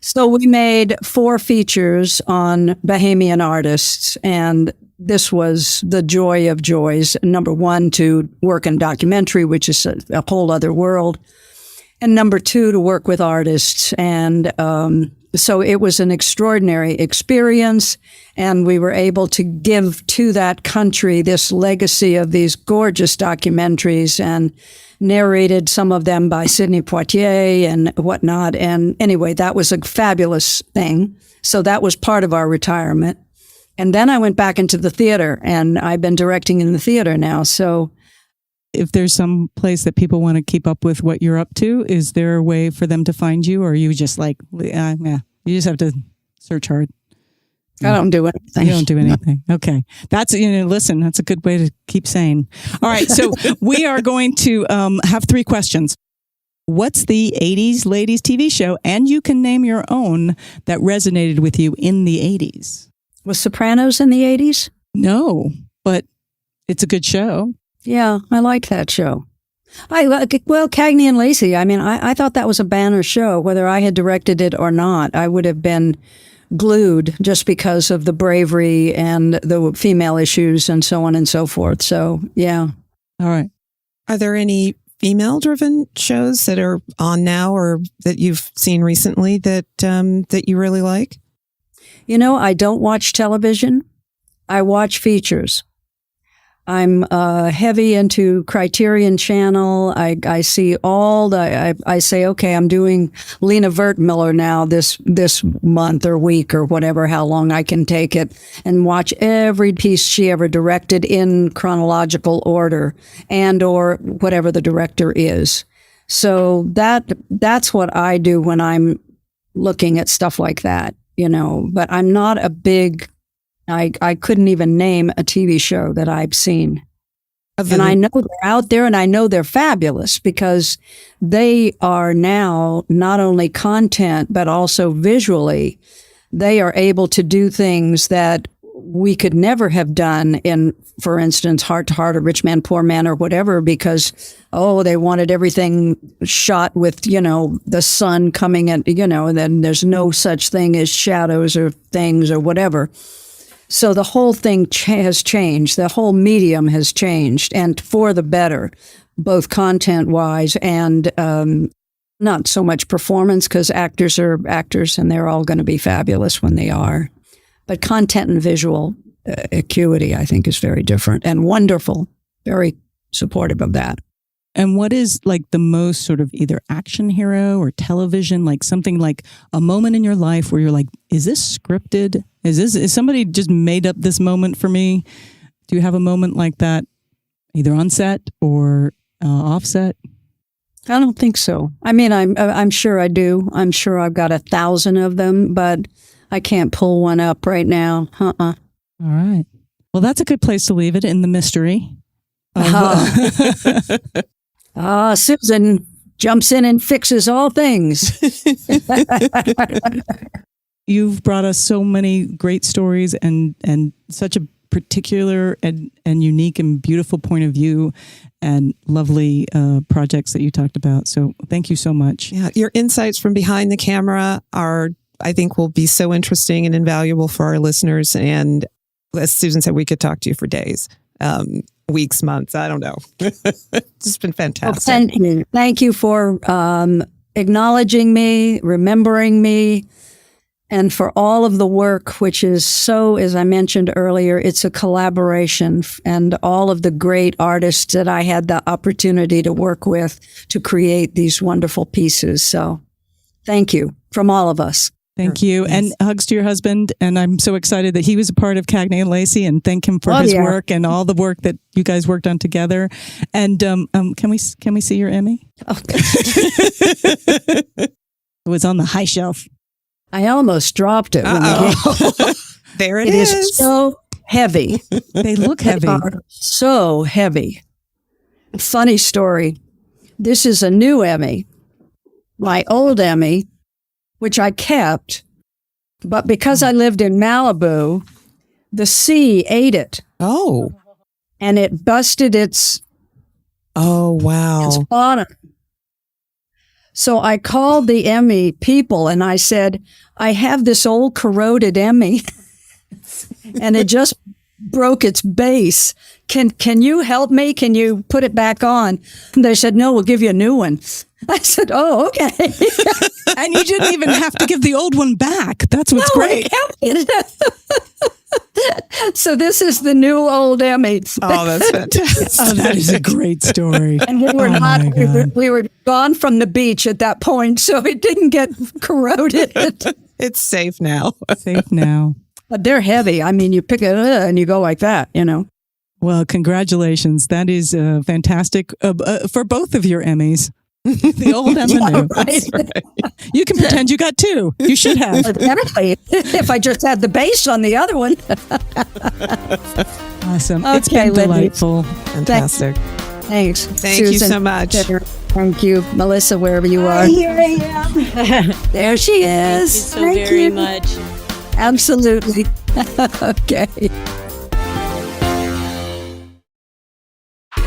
So we made 4 features on Bahamian artists, and this was the joy of joys. Number one, to work in documentary, which is a whole other world. And number two, to work with artists. And so it was an extraordinary experience. And we were able to give to that country this legacy of these gorgeous documentaries, and narrated some of them by Sidney Poitier and whatnot. And anyway, that was a fabulous thing. So that was part of our retirement. And then I went back into the theater, and I've been directing in the theater now. So if there's some place that people want to keep up with what you're up to, is there a way for them to find you? Or are you just like, yeah, you just have to search hard? I don't do anything. You don't do anything. Okay. That's, listen, that's a good way to keep sane. All right. So we are going to have 3 questions. What's the 80s ladies TV show? And you can name your own that resonated with you in the 80s. Was Sopranos in the 80s? No, but it's a good show. Yeah, I like that show. Cagney and Lacey, I thought that was a banner show. Whether I had directed it or not, I would have been glued just because of the bravery and the female issues and so on and so forth. So, yeah. All right. Are there any female-driven shows that are on now or that you've seen recently that you really like? I don't watch television. I watch features. I'm heavy into Criterion Channel. I see all the. I say, okay, I'm doing Lena Wertmüller now this month or week or whatever, how long I can take it, and watch every piece she ever directed in chronological order, and or whatever the director is. So that's what I do when I'm looking at stuff like that, But I'm not a big. I couldn't even name a TV show that I've seen. And I know they're out there, and I know they're fabulous because they are now not only content, but also visually, they are able to do things that we could never have done in, for instance, Heart to Heart or Rich Man, Poor Man or whatever, because, they wanted everything shot with, the sun coming at, and then there's no such thing as shadows or things or whatever. So the whole thing has changed. The whole medium has changed, and for the better, both content-wise and not so much performance, because actors are actors, and they're all going to be fabulous when they are. But content and visual acuity, I think, is very different and wonderful. Very supportive of that. And what is like the most sort of either action hero or television, like something like a moment in your life where you're like, is this scripted? Is somebody just made up this moment for me? Do you have a moment like that, either on set or offset? I don't think so. I'm sure I do. I'm sure I've got 1,000 of them, but I can't pull one up right now. All right. Well, that's a good place to leave it, in the mystery. Susan jumps in and fixes all things. You've brought us so many great stories and such a particular and unique and beautiful point of view and lovely projects that you talked about. So thank you so much. Yeah, your insights from behind the camera I think will be so interesting and invaluable for our listeners. And as Susan said, we could talk to you for days. Weeks, months, I don't know. It's been fantastic. Well, thank you for acknowledging me, remembering me, and for all of the work, which is so, as I mentioned earlier, it's a collaboration, and all of the great artists that I had the opportunity to work with to create these wonderful pieces. So thank you from all of us. Thank you. Yes. And hugs to your husband. And I'm so excited that he was a part of Cagney and Lacey, and thank him for his work and all the work that you guys worked on together. And can we see your Emmy? Okay. It was on the high shelf. I almost dropped it. There it is. is. It is so heavy. They look heavy. They are so heavy. Funny story. This is a new Emmy. My old Emmy, which I kept, but because I lived in Malibu, the sea ate it. Oh. And it busted its bottom. So I called the Emmy people and I said, I have this old corroded Emmy and it just broke its base. Can you help me? Can you put it back on? And they said, no, we'll give you a new one. I said, oh, okay. And you didn't even have to give the old one back. That's what's great. So this is the new old Emmy. Oh, that's fantastic. Oh, that is a great story. And we were gone from the beach at that point, so it didn't get corroded. It's safe now. Safe now. But they're heavy. I mean, you pick it and you go like that, you know. Well, congratulations. That is fantastic for both of your Emmys. The old and the new. Right. You can pretend you got two. You should have. Evidently, if I just had the base on the other one. Awesome. Okay, it's been delightful. Fantastic. Thanks. Thank you so much. Thank you, Melissa, wherever you are. Here I am. There she is. Thank you so very much. Absolutely. Okay.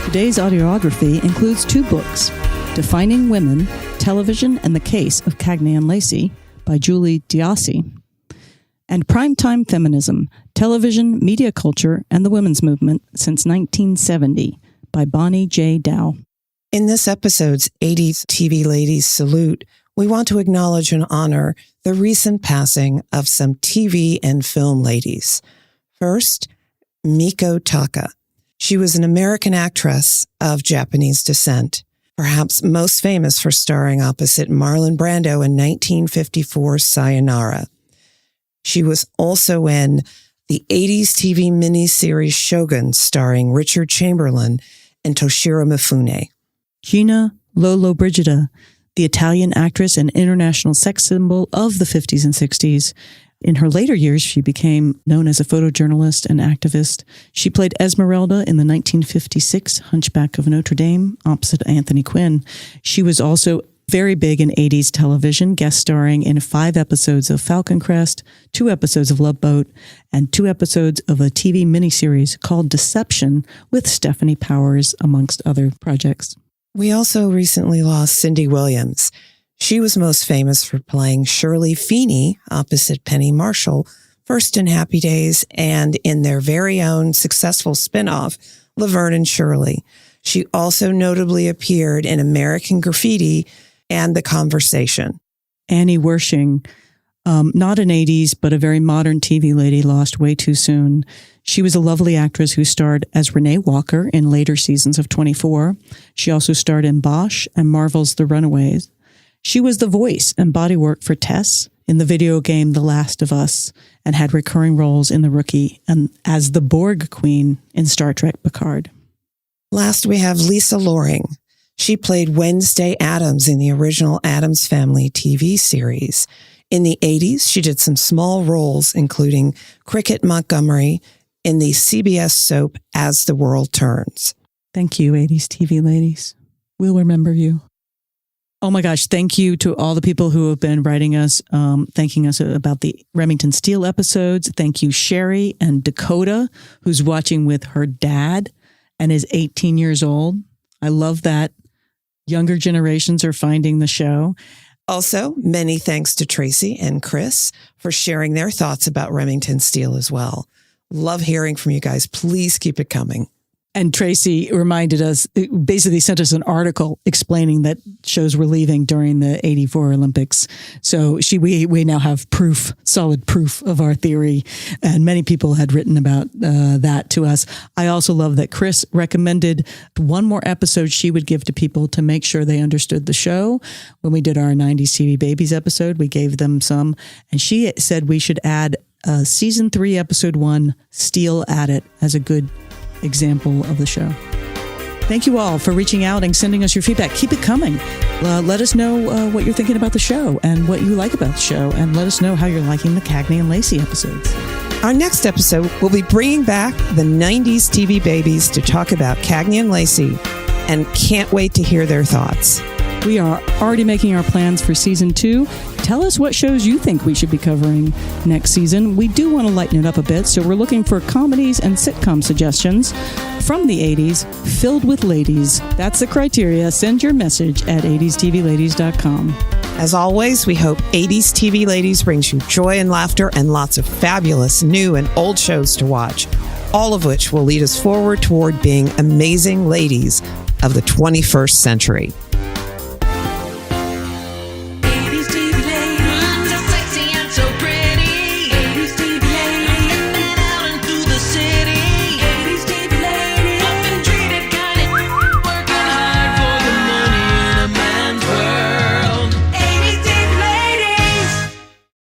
Today's audiography includes 2 books, Defining Women, Television and the Case of Cagney and Lacey by Julie Diassi, and Primetime Feminism, Television, Media Culture, and the Women's Movement Since 1970 by Bonnie J. Dow. In this episode's 80s TV Ladies Salute, we want to acknowledge and honor the recent passing of some TV and film ladies. First, Miko Taka. She was an American actress of Japanese descent, perhaps most famous for starring opposite Marlon Brando in 1954's Sayonara. She was also in the 80s TV miniseries Shogun, starring Richard Chamberlain and Toshiro Mifune. Gina Lollobrigida, the Italian actress and international sex symbol of the 50s and 60s. In her later years, she became known as a photojournalist and activist. She played Esmeralda in the 1956 Hunchback of Notre Dame, opposite Anthony Quinn. She was also very big in 80s television, guest starring in 5 episodes of Falcon Crest, 2 episodes of Love Boat, and 2 episodes of a TV miniseries called Deception with Stephanie Powers, amongst other projects. We also recently lost Cindy Williams. She was most famous for playing Shirley Feeney opposite Penny Marshall, first in Happy Days and in their very own successful spinoff, Laverne and Shirley. She also notably appeared in American Graffiti and The Conversation. Annie Wershing, not an 80s, but a very modern TV lady, lost way too soon. She was a lovely actress who starred as Renee Walker in later seasons of 24. She also starred in Bosch and Marvel's The Runaways. She was the voice and bodywork for Tess in the video game The Last of Us and had recurring roles in The Rookie and as the Borg Queen in Star Trek Picard. Last, we have Lisa Loring. She played Wednesday Addams in the original Addams Family TV series. In the 80s, she did some small roles, including Cricket Montgomery in the CBS soap As the World Turns. Thank you, 80s TV ladies. We'll remember you. Oh my gosh, thank you to all the people who have been writing us, thanking us about the Remington Steele episodes. Thank you, Sherry and Dakota, who's watching with her dad and is 18 years old. I love that younger generations are finding the show. Also, many thanks to Tracy and Chris for sharing their thoughts about Remington Steele as well. Love hearing from you guys. Please keep it coming. And Tracy reminded us, basically sent us an article explaining that shows were leaving during the 84 Olympics. So we now have proof, solid proof of our theory. And many people had written about that to us. I also love that Chris recommended one more episode she would give to people to make sure they understood the show. When we did our 90s TV Babies episode, we gave them some. And she said we should add season 3, episode 1, Steele at It, as a good example of the show. Thank you all for reaching out and sending us your feedback. Keep it coming. Let us know what you're thinking about the show and what you like about the show, and let us know how you're liking the Cagney and Lacey episodes. Our next episode, we'll be bringing back the 90s TV babies to talk about Cagney and Lacey, and can't wait to hear their thoughts. We are already making our plans for season 2. Tell us what shows you think we should be covering next season. We do want to lighten it up a bit, so we're looking for comedies and sitcom suggestions from the 80s filled with ladies. That's the criteria. Send your message at 80stvladies.com. As always, we hope 80s TV Ladies brings you joy and laughter and lots of fabulous new and old shows to watch. all of which will lead us forward toward being amazing ladies of the 21st century.